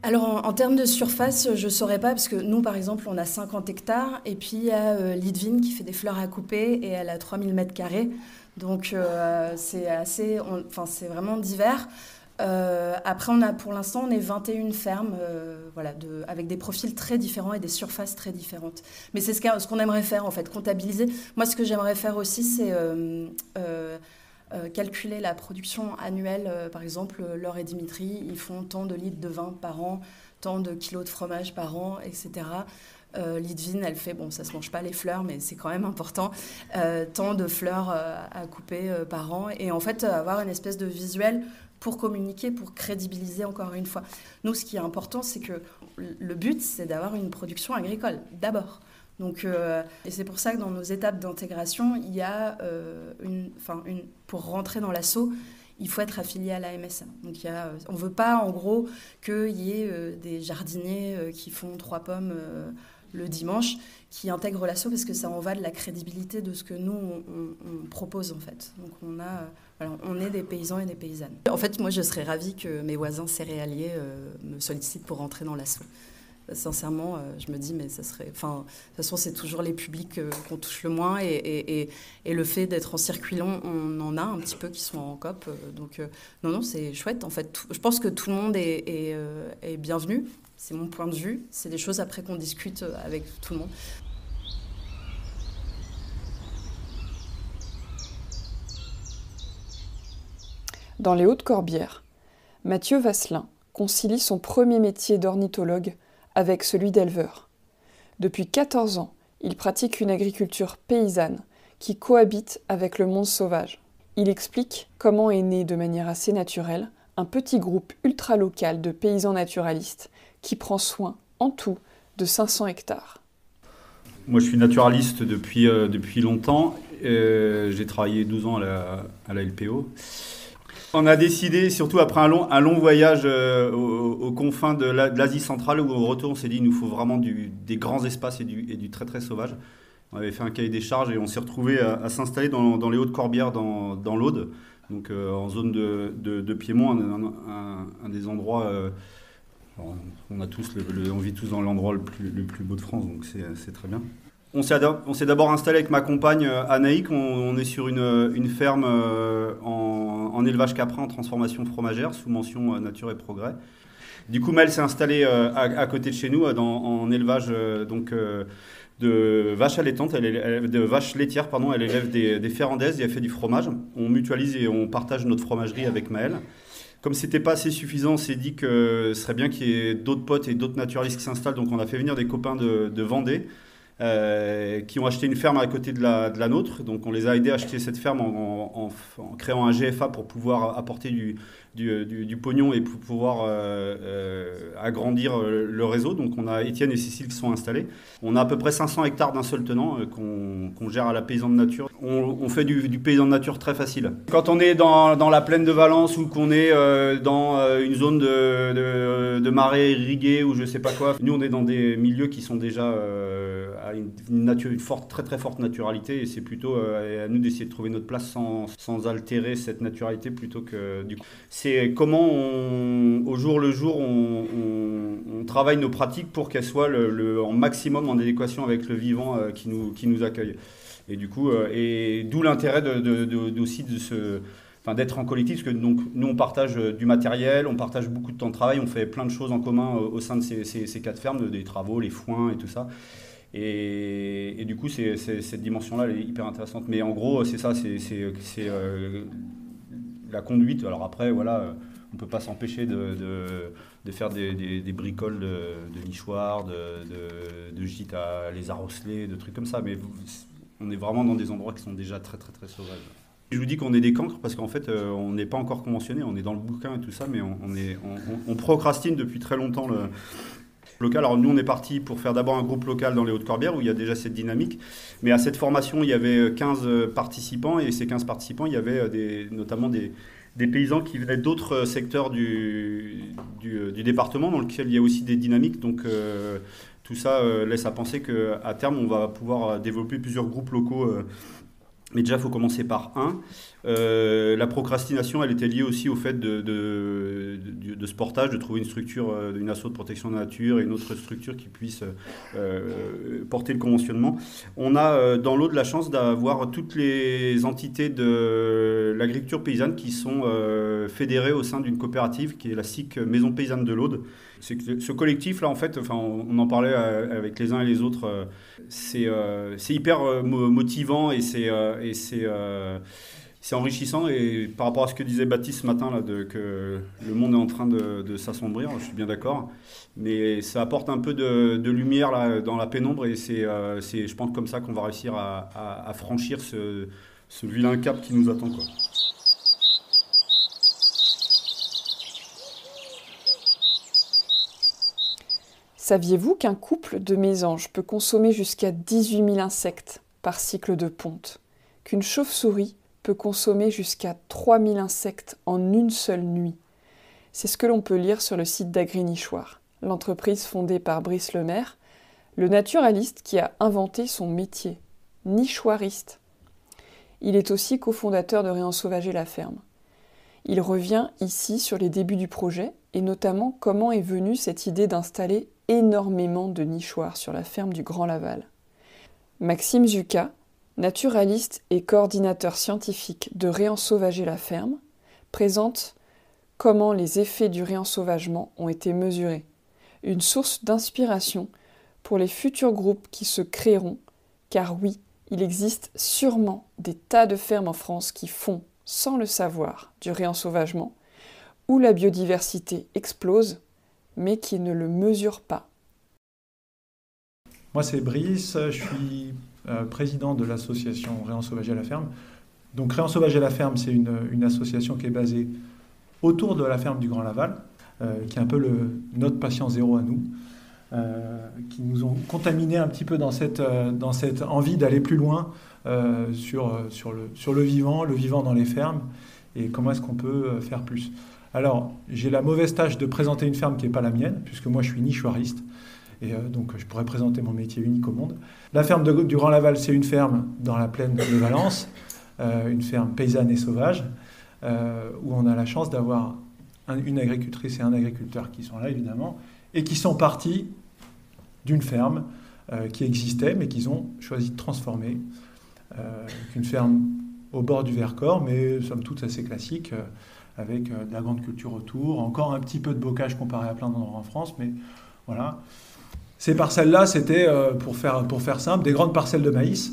Alors en termes de surface, je ne saurais pas, parce que nous par exemple on a 50 hectares et puis il y a Lidvine qui fait des fleurs à couper et elle a 3000 m². Donc c'est vraiment divers. Après pour l'instant on est 21 fermes avec des profils très différents et des surfaces très différentes. Mais c'est ce qu'on aimerait faire en fait, comptabiliser. Moi ce que j'aimerais faire aussi c'est calculer la production annuelle. Par exemple, Laure et Dimitri, ils font tant de litres de vin par an, tant de kilos de fromage par an, etc. Lidvine, elle fait, ça se mange pas les fleurs, mais c'est quand même important, tant de fleurs à couper par an. Et en fait, avoir une espèce de visuel pour communiquer, pour crédibiliser encore une fois. Nous, ce qui est important, c'est que le but, c'est d'avoir une production agricole, d'abord. Donc, et c'est pour ça que dans nos étapes d'intégration, il y a pour rentrer dans l'asso, il faut être affilié à la MSA. Donc, on ne veut pas, en gros, qu'il y ait des jardiniers qui font 3 pommes le dimanche, qui intègrent l'asso, parce que ça en va de la crédibilité de ce que nous, on propose, en fait. Donc, on a Alors, on est des paysans et des paysannes. En fait, moi, je serais ravie que mes voisins céréaliers me sollicitent pour rentrer dans l'asso. Sincèrement, je me dis, mais ça serait... Enfin, de toute façon, c'est toujours les publics qu'on touche le moins. Et le fait d'être en circuit long, on en a un petit peu qui sont en COP. Donc, non, c'est chouette. En fait, je pense que tout le monde est bienvenu. C'est mon point de vue. C'est des choses après qu'on discute avec tout le monde. Dans les Hautes-Corbières, Mathieu Vasselin concilie son premier métier d'ornithologue avec celui d'éleveur. Depuis 14 ans, il pratique une agriculture paysanne qui cohabite avec le monde sauvage. Il explique comment est né de manière assez naturelle un petit groupe ultra-local de paysans naturalistes qui prend soin, en tout, de 500 hectares. Moi, je suis naturaliste depuis longtemps. J'ai travaillé 12 ans à la LPO. On a décidé, surtout après un long voyage aux confins de l'Asie centrale, où au retour on s'est dit qu'il nous faut vraiment des grands espaces et du très très sauvage. On avait fait un cahier des charges et on s'est retrouvé à s'installer dans les Hautes-Corbières, dans l'Aude, donc en zone de Piémont, un des endroits... on vit tous dans l'endroit le plus beau de France, donc c'est très bien. On s'est d'abord installé avec ma compagne Anaïk. On est sur une ferme en élevage caprin en transformation fromagère sous mention nature et progrès. Du coup, Mel s'est installée à côté de chez nous en élevage de vaches allaitantes, de vaches laitières. Pardon, elle élève des ferrandaises et elle fait du fromage. On mutualise et on partage notre fromagerie avec Maëlle. Comme c'était pas assez suffisant, on s'est dit que ce serait bien qu'il y ait d'autres potes et d'autres naturalistes qui s'installent. Donc on a fait venir des copains de Vendée. Qui ont acheté une ferme à côté de la nôtre. Donc on les a aidés à acheter cette ferme en créant un GFA pour pouvoir apporter du pognon et pour pouvoir agrandir le réseau. Donc on a Étienne et Cécile qui sont installés. On a à peu près 500 hectares d'un seul tenant qu'on gère à la paysan de nature. On fait du paysan de nature très facile. Quand on est dans la plaine de Valence ou qu'on est dans une zone de marais irrigués ou je sais pas quoi, nous on est dans des milieux qui sont déjà une forte, très très forte naturalité et c'est plutôt à nous d'essayer de trouver notre place sans altérer cette naturalité plutôt que du coup. C'est comment au jour le jour on travaille nos pratiques pour qu'elles soient en maximum en adéquation avec le vivant qui nous accueille. Et du coup, et d'où l'intérêt aussi d'être en collectif, parce que donc, nous on partage du matériel, on partage beaucoup de temps de travail, on fait plein de choses en commun au sein de ces 4 fermes, des travaux, les foins et tout ça. Et du coup, cette dimension-là, elle est hyper intéressante. Mais en gros, c'est ça, c'est la conduite. Alors après, voilà, on ne peut pas s'empêcher de faire des bricoles de nichoirs, de gîtes à les arroceler, de trucs comme ça. Mais on est vraiment dans des endroits qui sont déjà très, très, très sauvages. Je vous dis qu'on est des cancres parce qu'en fait, on n'est pas encore conventionné, on est dans le bouquin et tout ça, mais on procrastine depuis très longtemps le local. Alors nous on est parti pour faire d'abord un groupe local dans les Hautes-Corbières où il y a déjà cette dynamique, mais à cette formation il y avait 15 participants et ces 15 participants il y avait notamment des paysans qui venaient d'autres secteurs du département dans lequel il y a aussi des dynamiques, donc tout ça laisse à penser qu'à terme on va pouvoir développer plusieurs groupes locaux. Mais déjà, il faut commencer par un. La procrastination, elle était liée aussi au fait de ce portage, de trouver une structure, une asso de protection de la nature et une autre structure qui puisse porter le conventionnement. On a dans l'Aude la chance d'avoir toutes les entités de l'agriculture paysanne qui sont fédérées au sein d'une coopérative qui est la SIC Maison Paysanne de l'Aude. C'est que ce collectif-là, en fait, on en parlait avec les uns et les autres, c'est hyper motivant et c'est enrichissant. Et par rapport à ce que disait Baptiste ce matin, là, que le monde est en train de s'assombrir, je suis bien d'accord, mais ça apporte un peu de lumière là, dans la pénombre et c'est, je pense, comme ça qu'on va réussir à franchir ce vilain cap qui nous attend, quoi. Saviez-vous qu'un couple de mésanges peut consommer jusqu'à 18 000 insectes par cycle de ponte? Qu'une chauve-souris peut consommer jusqu'à 3 000 insectes en une seule nuit? C'est ce que l'on peut lire sur le site d'Agri-Nichoir, l'entreprise fondée par Brice Lemaire, le naturaliste qui a inventé son métier, nichoiriste. Il est aussi cofondateur de Réensauvager la ferme. Il revient ici sur les débuts du projet et notamment comment est venue cette idée d'installer énormément de nichoirs sur la ferme du Grand Laval. Maxime Zucca, naturaliste et coordinateur scientifique de Réensauvager la ferme, présente comment les effets du réensauvagement ont été mesurés, une source d'inspiration pour les futurs groupes qui se créeront, car oui, il existe sûrement des tas de fermes en France qui font, sans le savoir, du réensauvagement, où la biodiversité explose, mais qui ne le mesurent pas. Moi, c'est Brice, je suis président de l'association Réensauvager la ferme. Donc, Réensauvager la ferme, c'est une association qui est basée autour de la ferme du Grand Laval, qui est un peu notre patient zéro à nous, qui nous ont contaminés un petit peu dans cette envie d'aller plus loin sur le vivant dans les fermes, et comment est-ce qu'on peut faire plus. Alors, j'ai la mauvaise tâche de présenter une ferme qui n'est pas la mienne, puisque moi je suis nichoiriste, et donc je pourrais présenter mon métier unique au monde. La ferme du Grand Laval, c'est une ferme dans la plaine de Valence, une ferme paysanne et sauvage, où on a la chance d'avoir une agricultrice et un agriculteur qui sont là, évidemment, et qui sont partis d'une ferme qui existait, mais qu'ils ont choisi de transformer. Une ferme au bord du Vercors, mais somme toute assez classique, avec de la grande culture autour, encore un petit peu de bocage comparé à plein d'endroits en France, mais voilà. Ces parcelles-là, c'était, pour faire simple, des grandes parcelles de maïs.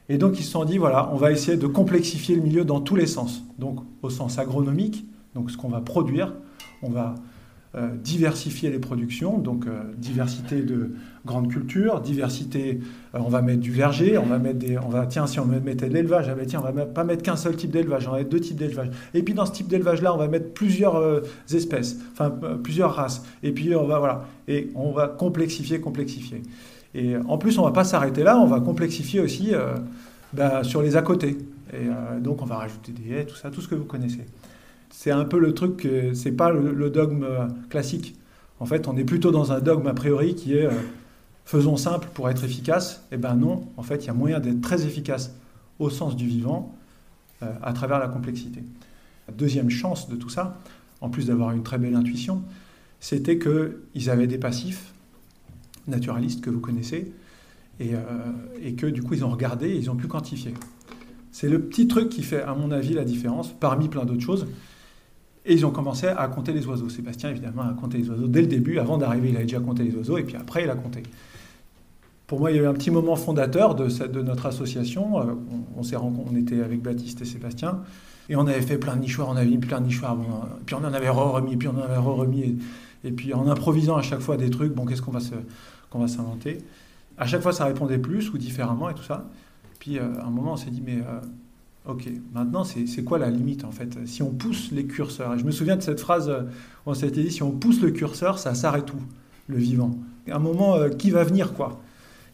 Et donc ils se sont dit, voilà, on va essayer de complexifier le milieu dans tous les sens. Donc au sens agronomique, donc ce qu'on va produire, on va diversifier les productions, donc diversité de grandes cultures, diversité, on va mettre du verger, tiens, si on mettait de l'élevage, tiens, on va pas mettre qu'un seul type d'élevage, on va mettre 2 types d'élevage. Et puis dans ce type d'élevage-là, on va mettre plusieurs espèces, enfin plusieurs races. Et puis on va complexifier. Et en plus, on va pas s'arrêter là, on va complexifier aussi sur les à côté. Et donc on va rajouter des haies, tout ça, tout ce que vous connaissez. C'est un peu le truc, c'est pas le dogme classique. En fait, on est plutôt dans un dogme a priori qui est faisons simple pour être efficace. Eh bien non, en fait, il y a moyen d'être très efficace au sens du vivant à travers la complexité. La deuxième chance de tout ça, en plus d'avoir une très belle intuition, c'était qu'ils avaient des passifs naturalistes que vous connaissez et que du coup, ils ont regardé et ils ont pu quantifier. C'est le petit truc qui fait, à mon avis, la différence, parmi plein d'autres choses. Et ils ont commencé à compter les oiseaux. Sébastien, évidemment, a compté les oiseaux dès le début. Avant d'arriver, il avait déjà compté les oiseaux, et puis après, il a compté. Pour moi, il y a eu un petit moment fondateur de notre association. On était avec Baptiste et Sébastien, et on avait fait plein de nichoirs, on avait mis plein de nichoirs, puis on en avait remis, puis on en avait remis, et puis en improvisant à chaque fois des trucs, qu'est-ce qu'on va s'inventer. À chaque fois, ça répondait plus ou différemment et tout ça. Puis à un moment, on s'est dit, mais ok, maintenant, c'est quoi la limite, en fait? Si on pousse les curseurs, et je me souviens de cette phrase où on s'était dit, si on pousse le curseur, ça s'arrête tout, le vivant. À un moment, qui va venir, quoi?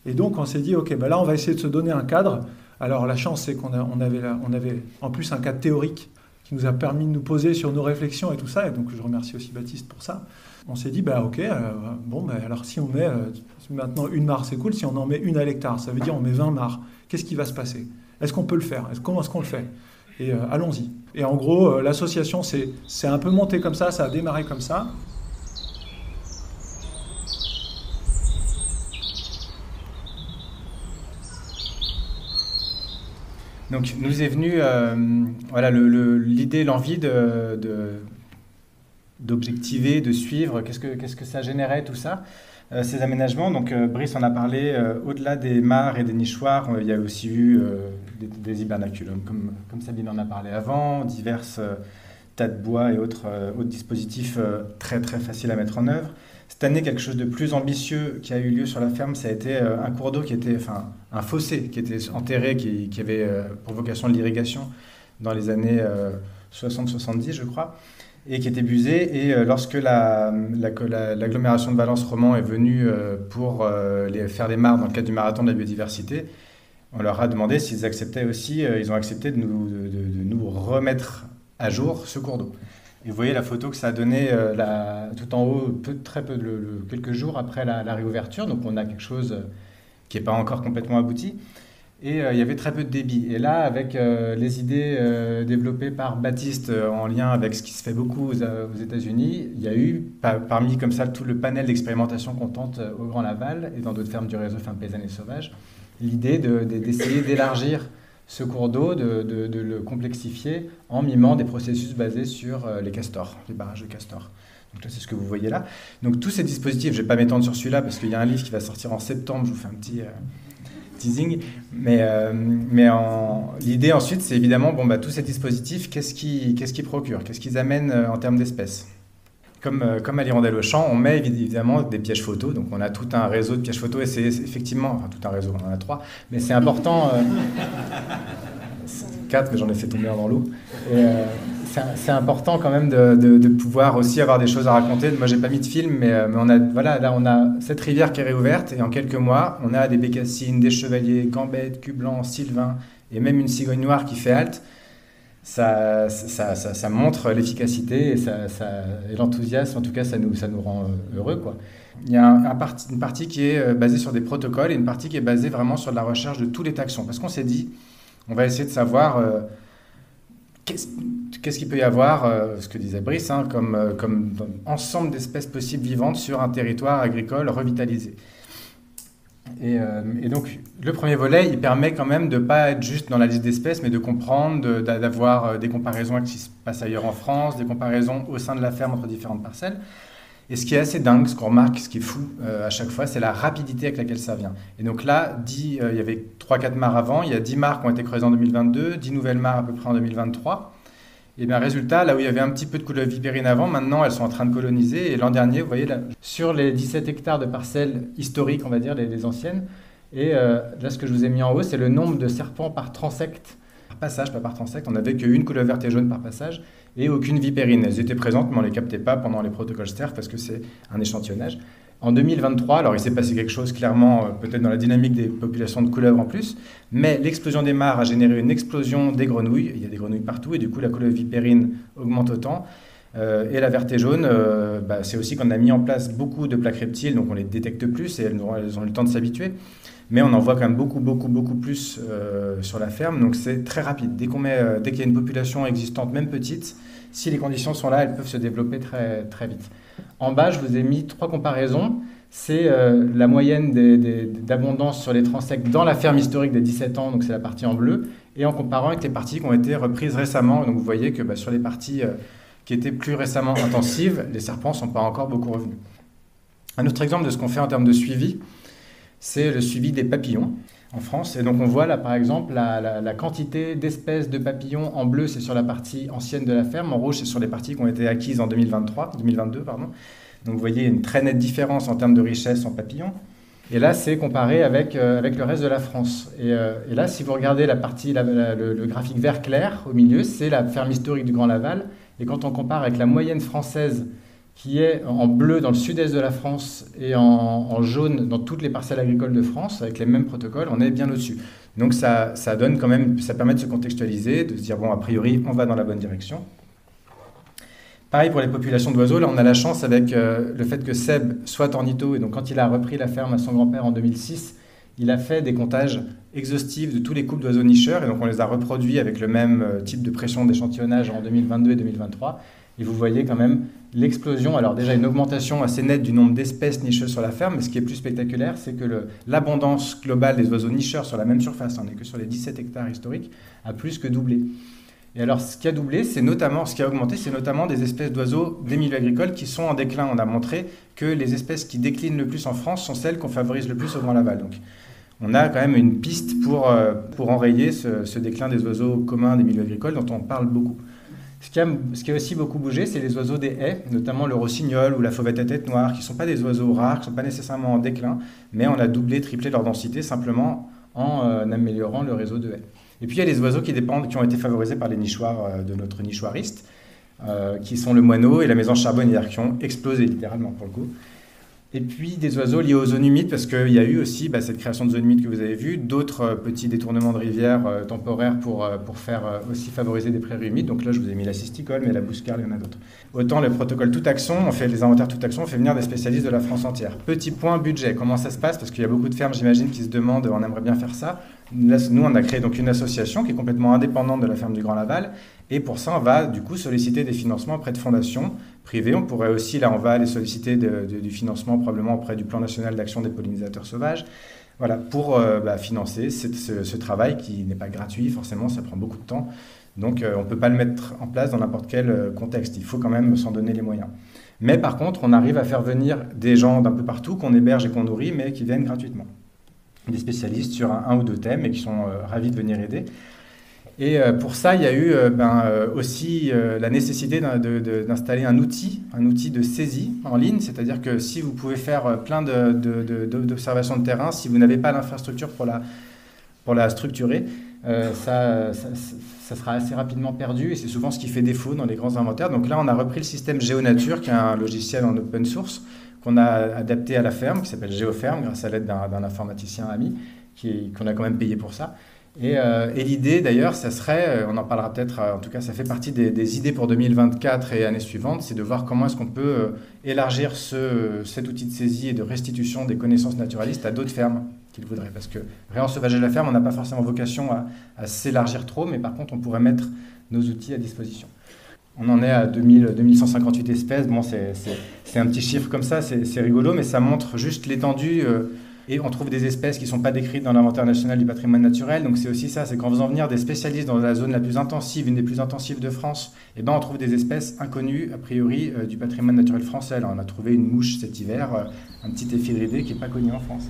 Et donc, on s'est dit, ok, là, on va essayer de se donner un cadre. Alors, la chance, c'est qu'on avait en plus un cadre théorique qui nous a permis de nous poser sur nos réflexions et tout ça. Et donc, je remercie aussi Baptiste pour ça. On s'est dit, ok, alors si on met, maintenant une mare, c'est cool. Si on en met une à l'hectare, ça veut dire on met 20 mares. Qu'est-ce qui va se passer? Est-ce qu'on peut le faire? Comment est-ce qu'on le fait? Et allons-y. Et en gros, l'association, c'est un peu monté comme ça a démarré comme ça. Donc, nous est venue l'idée, l'envie d'objectiver, de suivre, qu'est-ce que ça générait, tout ça, ces aménagements. Donc, Brice en a parlé, au-delà des mares et des nichoirs, il y a aussi eu des hibernaculums, comme Sabine en a parlé avant, divers tas de bois et autres dispositifs très, très faciles à mettre en œuvre. Cette année, quelque chose de plus ambitieux qui a eu lieu sur la ferme, ça a été un cours d'eau un fossé qui était enterré, qui avait pour vocation de l'irrigation dans les années 60-70, je crois, et qui était busé. Et lorsque l'agglomération de Valence-Romand est venue pour faire des mares dans le cadre du marathon de la biodiversité, on leur a demandé s'ils acceptaient aussi, ils ont accepté de nous remettre à jour ce cours d'eau. Et vous voyez la photo que ça a donné tout en haut, quelques jours après la réouverture. Donc on a quelque chose qui n'est pas encore complètement abouti. et il y avait très peu de débit. Et là, avec les idées développées par Baptiste en lien avec ce qui se fait beaucoup aux États-Unis, il y a eu, parmi comme ça tout le panel d'expérimentation qu'on tente au Grand Laval et dans d'autres fermes du réseau Fermes Paysannes et Sauvages, l'idée d'essayer d'élargir ce cours d'eau, de le complexifier en mimant des processus basés sur les castors, les barrages de castors. Donc là, c'est ce que vous voyez là. Donc tous ces dispositifs, je ne vais pas m'étendre sur celui-là parce qu'il y a un livre qui va sortir en septembre, je vous fais un petit teasing. Mais l'idée ensuite, c'est évidemment, tous ces dispositifs, qu'est-ce qu'ils procurent, qu'est-ce qu'ils amènent en termes d'espèces. Comme à l'Hirondelle au Champ, on met évidemment des pièges photos. Donc on a tout un réseau de pièges photos et c'est effectivement, enfin tout un réseau, on en a 3, mais c'est important. 4, mais j'en ai fait tomber un dans l'eau. C'est important quand même de pouvoir aussi avoir des choses à raconter. Moi, j'ai pas mis de film, mais on a cette rivière qui est réouverte et en quelques mois, on a des bécassines, des chevaliers, gambettes, cul blanc, sylvain et même une cigogne noire qui fait halte. Ça montre l'efficacité et l'enthousiasme. En tout cas, ça nous rend heureux, quoi. Il y a une partie qui est basée sur des protocoles et une partie qui est basée vraiment sur la recherche de tous les taxons. Parce qu'on s'est dit, on va essayer de savoir qu'est-ce qu'il peut y avoir, ce que disait Brice, comme ensemble d'espèces possibles vivantes sur un territoire agricole revitalisé. Et donc, le premier volet, il permet quand même de ne pas être juste dans la liste d'espèces, mais de comprendre, d'avoir des comparaisons avec ce qui se passe ailleurs en France, des comparaisons au sein de la ferme entre différentes parcelles. Et ce qui est assez dingue, ce qu'on remarque, ce qui est fou à chaque fois, c'est la rapidité avec laquelle ça vient. Et donc là, il y avait 3-4 mares avant, il y a 10 mares qui ont été creusées en 2022, 10 nouvelles mares à peu près en 2023. Et bien résultat, là où il y avait un petit peu de couleuvres vipérines avant, maintenant elles sont en train de coloniser. Et l'an dernier, vous voyez, là, sur les 17 hectares de parcelles historiques, on va dire, les anciennes, et là ce que je vous ai mis en haut, c'est le nombre de serpents par transecte, par passage, pas par transecte. On n'avait qu'une couleuvre verte et jaune par passage, et aucune vipérine. Elles étaient présentes, mais on ne les captait pas pendant les protocoles STERF parce que c'est un échantillonnage. En 2023, alors il s'est passé quelque chose clairement, peut-être dans la dynamique des populations de couleuvres en plus, mais l'explosion des mares a généré une explosion des grenouilles. Il y a des grenouilles partout et du coup la couleuvre vipérine augmente autant. Et la verte et jaune, c'est aussi qu'on a mis en place beaucoup de plaques reptiles, donc on les détecte plus et elles ont eu le temps de s'habituer. Mais on en voit quand même beaucoup plus sur la ferme, donc c'est très rapide. Dès qu'il y a une population existante, même petite, si les conditions sont là, elles peuvent se développer très, très vite. En bas, je vous ai mis 3 comparaisons. C'est la moyenne d'abondance sur les transectes dans la ferme historique des 17 ans, donc c'est la partie en bleu, et en comparant avec les parties qui ont été reprises récemment. Donc vous voyez que sur les parties qui étaient plus récemment intensives, les serpents ne sont pas encore beaucoup revenus. Un autre exemple de ce qu'on fait en termes de suivi, c'est le suivi des papillons en France. Et donc on voit là par exemple la quantité d'espèces de papillons. En bleu, c'est sur la partie ancienne de la ferme. En rouge, c'est sur les parties qui ont été acquises en 2022. Donc vous voyez une très nette différence en termes de richesse en papillons. Et là, c'est comparé avec le reste de la France. Et là, si vous regardez la partie, le graphique vert clair au milieu, c'est la ferme historique du Grand Laval. Et quand on compare avec la moyenne française qui est en bleu dans le sud-est de la France et en jaune dans toutes les parcelles agricoles de France, avec les mêmes protocoles, on est bien au-dessus. Donc ça donne quand même, ça permet de se contextualiser, de se dire, bon, a priori, on va dans la bonne direction. Pareil pour les populations d'oiseaux, là on a la chance avec le fait que Seb soit ornitho, et donc quand il a repris la ferme à son grand-père en 2006, il a fait des comptages exhaustifs de tous les couples d'oiseaux nicheurs, et donc on les a reproduits avec le même type de pression d'échantillonnage en 2022 et 2023. Et vous voyez quand même l'explosion, alors déjà une augmentation assez nette du nombre d'espèces nicheuses sur la ferme, mais ce qui est plus spectaculaire, c'est que l'abondance globale des oiseaux nicheurs sur la même surface, on n'est que sur les 17 hectares historiques, a plus que doublé. Et alors ce qui a doublé, ce qui a augmenté, c'est notamment des espèces d'oiseaux des milieux agricoles qui sont en déclin. On a montré que les espèces qui déclinent le plus en France sont celles qu'on favorise le plus au Grand Laval. Donc on a quand même une piste pour enrayer ce déclin des oiseaux communs des milieux agricoles dont on parle beaucoup. Ce qui a aussi beaucoup bougé, c'est les oiseaux des haies, notamment le rossignol ou la fauvette à tête noire, qui ne sont pas des oiseaux rares, qui ne sont pas nécessairement en déclin, mais on a doublé, triplé leur densité simplement en améliorant le réseau de haies. Et puis il y a les oiseaux qui ont été favorisés par les nichoirs de notre nichoiriste, qui sont le moineau et la mésange charbonnière, qui ont explosé littéralement pour le coup. Et puis des oiseaux liés aux zones humides, parce qu'il y a eu aussi cette création de zones humides que vous avez vu, d'autres petits détournements de rivières temporaires pour faire aussi favoriser des prairies humides. Donc là, je vous ai mis la cisticole, mais la bouscarle, il y en a d'autres. Autant le protocole Tout-Action, les inventaires Tout-Action, on fait venir des spécialistes de la France entière. Petit point budget, comment ça se passe? Parce qu'il y a beaucoup de fermes, j'imagine, qui se demandent, on aimerait bien faire ça. Là, nous, on a créé donc une association qui est complètement indépendante de la ferme du Grand Laval. Et pour ça, on va du coup solliciter des financements auprès de fondations privées. On pourrait aussi, là, on va aller solliciter du financement probablement auprès du Plan national d'action des pollinisateurs sauvages. Voilà, pour financer ce travail qui n'est pas gratuit, forcément, ça prend beaucoup de temps. Donc, on ne peut pas le mettre en place dans n'importe quel contexte. Il faut quand même s'en donner les moyens. Mais par contre, on arrive à faire venir des gens d'un peu partout qu'on héberge et qu'on nourrit, mais qui viennent gratuitement. Des spécialistes sur un ou deux thèmes et qui sont ravis de venir aider. Et pour ça, il y a eu aussi la nécessité d'installer un outil de saisie en ligne, c'est-à-dire que si vous pouvez faire plein d'observations de terrain, si vous n'avez pas l'infrastructure pour la structurer, ça sera assez rapidement perdu et c'est souvent ce qui fait défaut dans les grands inventaires. Donc là, on a repris le système GeoNature, qui est un logiciel en open source, qu'on a adapté à la ferme, qui s'appelle GeoFerm, grâce à l'aide d'un informaticien ami, qu'on a quand même payé pour ça. Et l'idée, d'ailleurs, ça serait, on en parlera peut-être, en tout cas, ça fait partie des idées pour 2024 et années suivantes, c'est de voir comment est-ce qu'on peut élargir cet outil de saisie et de restitution des connaissances naturalistes à d'autres fermes qu'ils voudraient. Parce que réensauvager la ferme, on n'a pas forcément vocation à s'élargir trop, mais par contre, on pourrait mettre nos outils à disposition. On en est à 2158 espèces. Bon, c'est un petit chiffre comme ça, c'est rigolo, mais ça montre juste l'étendue. Et on trouve des espèces qui ne sont pas décrites dans l'inventaire national du patrimoine naturel. Donc c'est aussi ça, c'est qu'en faisant venir des spécialistes dans la zone la plus intensive, une des plus intensives de France, on trouve des espèces inconnues, a priori, du patrimoine naturel français. Alors, on a trouvé une mouche cet hiver, un petit éphiridé qui n'est pas connu en France.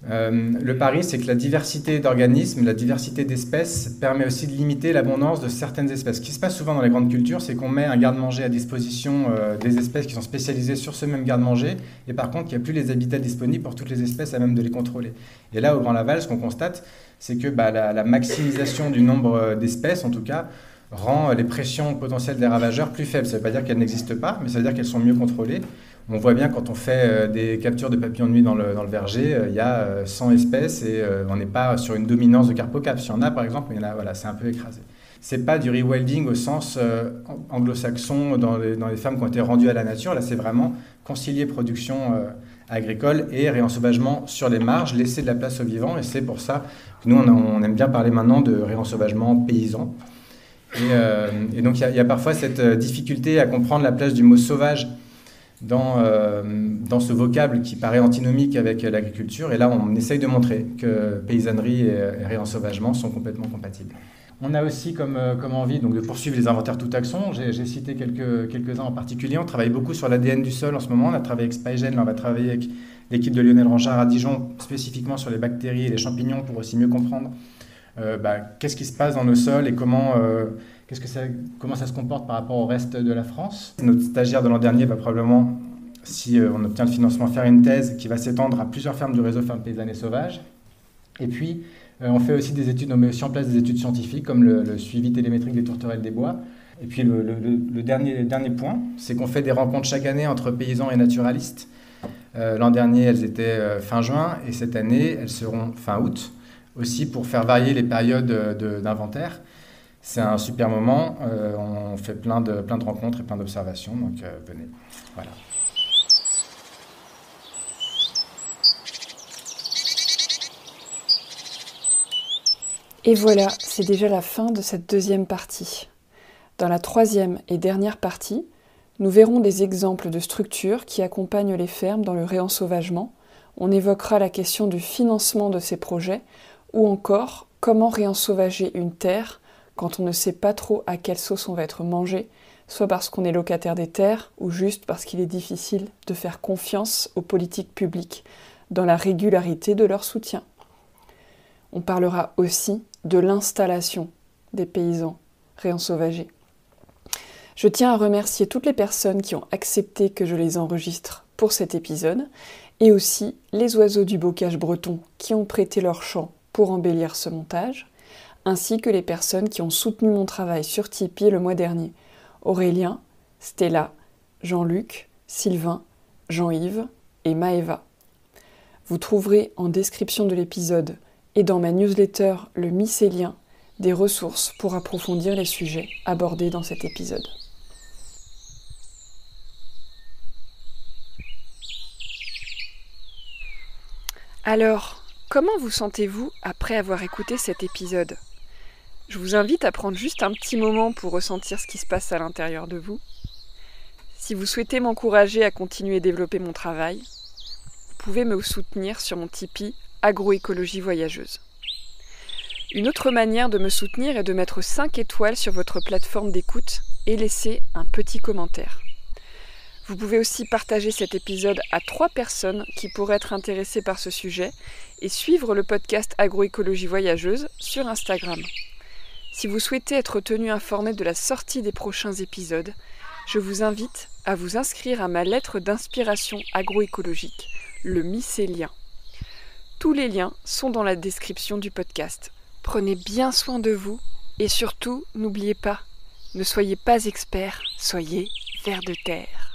Le pari, c'est que la diversité d'organismes, la diversité d'espèces permet aussi de limiter l'abondance de certaines espèces. Ce qui se passe souvent dans les grandes cultures, c'est qu'on met un garde-manger à disposition des espèces qui sont spécialisées sur ce même garde-manger, et par contre, il n'y a plus les habitats disponibles pour toutes les espèces à même de les contrôler. Et là, au Grand Laval, ce qu'on constate, c'est que la maximisation du nombre d'espèces, en tout cas, rend les pressions potentielles des ravageurs plus faibles. Ça ne veut pas dire qu'elles n'existent pas, mais ça veut dire qu'elles sont mieux contrôlées. On voit bien quand on fait des captures de papillons de nuit dans le verger, il y a 100 espèces et on n'est pas sur une dominance de Carpocaps. Il y en a par exemple, mais là, c'est un peu écrasé. Ce n'est pas du rewilding au sens anglo-saxon dans les fermes qui ont été rendues à la nature. Là, c'est vraiment concilier production agricole et réensauvagement sur les marges, laisser de la place aux vivants. Et c'est pour ça que nous, on aime bien parler maintenant de réensauvagement paysan. Et donc, il y a parfois cette difficulté à comprendre la place du mot sauvage dans ce vocable qui paraît antinomique avec l'agriculture. Et là, on essaye de montrer que paysannerie et réensauvagement sont complètement compatibles. On a aussi comme envie donc, de poursuivre les inventaires Tout-Action. J'ai cité quelques-uns en particulier. On travaille beaucoup sur l'ADN du sol en ce moment. On a travaillé avec Spygen, là, on va travailler avec l'équipe de Lionel Ranchard à Dijon, spécifiquement sur les bactéries et les champignons pour aussi mieux comprendre qu'est-ce qui se passe dans nos sols et comment ça se comporte par rapport au reste de la France. Notre stagiaire de l'an dernier va probablement, si on obtient le financement, faire une thèse qui va s'étendre à plusieurs fermes du réseau Fermes Paysannes et Sauvages. Et puis, on fait aussi des études, on met aussi en place des études scientifiques comme le suivi télémétrique des tourterelles des bois. Et puis le dernier point, c'est qu'on fait des rencontres chaque année entre paysans et naturalistes. L'an dernier, elles étaient fin juin et cette année, elles seront fin août, aussi pour faire varier les périodes d'inventaire. C'est un super moment, on fait plein de rencontres et plein d'observations, donc venez. Voilà. Et voilà, c'est déjà la fin de cette deuxième partie. Dans la troisième et dernière partie, nous verrons des exemples de structures qui accompagnent les fermes dans le réensauvagement. On évoquera la question du financement de ces projets ou encore comment réensauvager une terre quand on ne sait pas trop à quelle sauce on va être mangé, soit parce qu'on est locataire des terres ou juste parce qu'il est difficile de faire confiance aux politiques publiques dans la régularité de leur soutien. On parlera aussi de l'installation des paysans réensauvagés. Je tiens à remercier toutes les personnes qui ont accepté que je les enregistre pour cet épisode et aussi les oiseaux du bocage breton qui ont prêté leur chant pour embellir ce montage, ainsi que les personnes qui ont soutenu mon travail sur Tipeee le mois dernier. Aurélien, Stella, Jean-Luc, Sylvain, Jean-Yves et Maëva. Vous trouverez en description de l'épisode et dans ma newsletter Le Mycélien des ressources pour approfondir les sujets abordés dans cet épisode. Alors, comment vous sentez-vous après avoir écouté cet épisode ? Je vous invite à prendre juste un petit moment pour ressentir ce qui se passe à l'intérieur de vous. Si vous souhaitez m'encourager à continuer à développer mon travail, vous pouvez me soutenir sur mon Tipeee Agroécologie Voyageuse. Une autre manière de me soutenir est de mettre 5 étoiles sur votre plateforme d'écoute et laisser un petit commentaire. Vous pouvez aussi partager cet épisode à 3 personnes qui pourraient être intéressées par ce sujet et suivre le podcast Agroécologie Voyageuse sur Instagram. Si vous souhaitez être tenu informé de la sortie des prochains épisodes, je vous invite à vous inscrire à ma lettre d'inspiration agroécologique, le Mycélien. Tous les liens sont dans la description du podcast. Prenez bien soin de vous et surtout, n'oubliez pas, ne soyez pas expert, soyez vers de terre.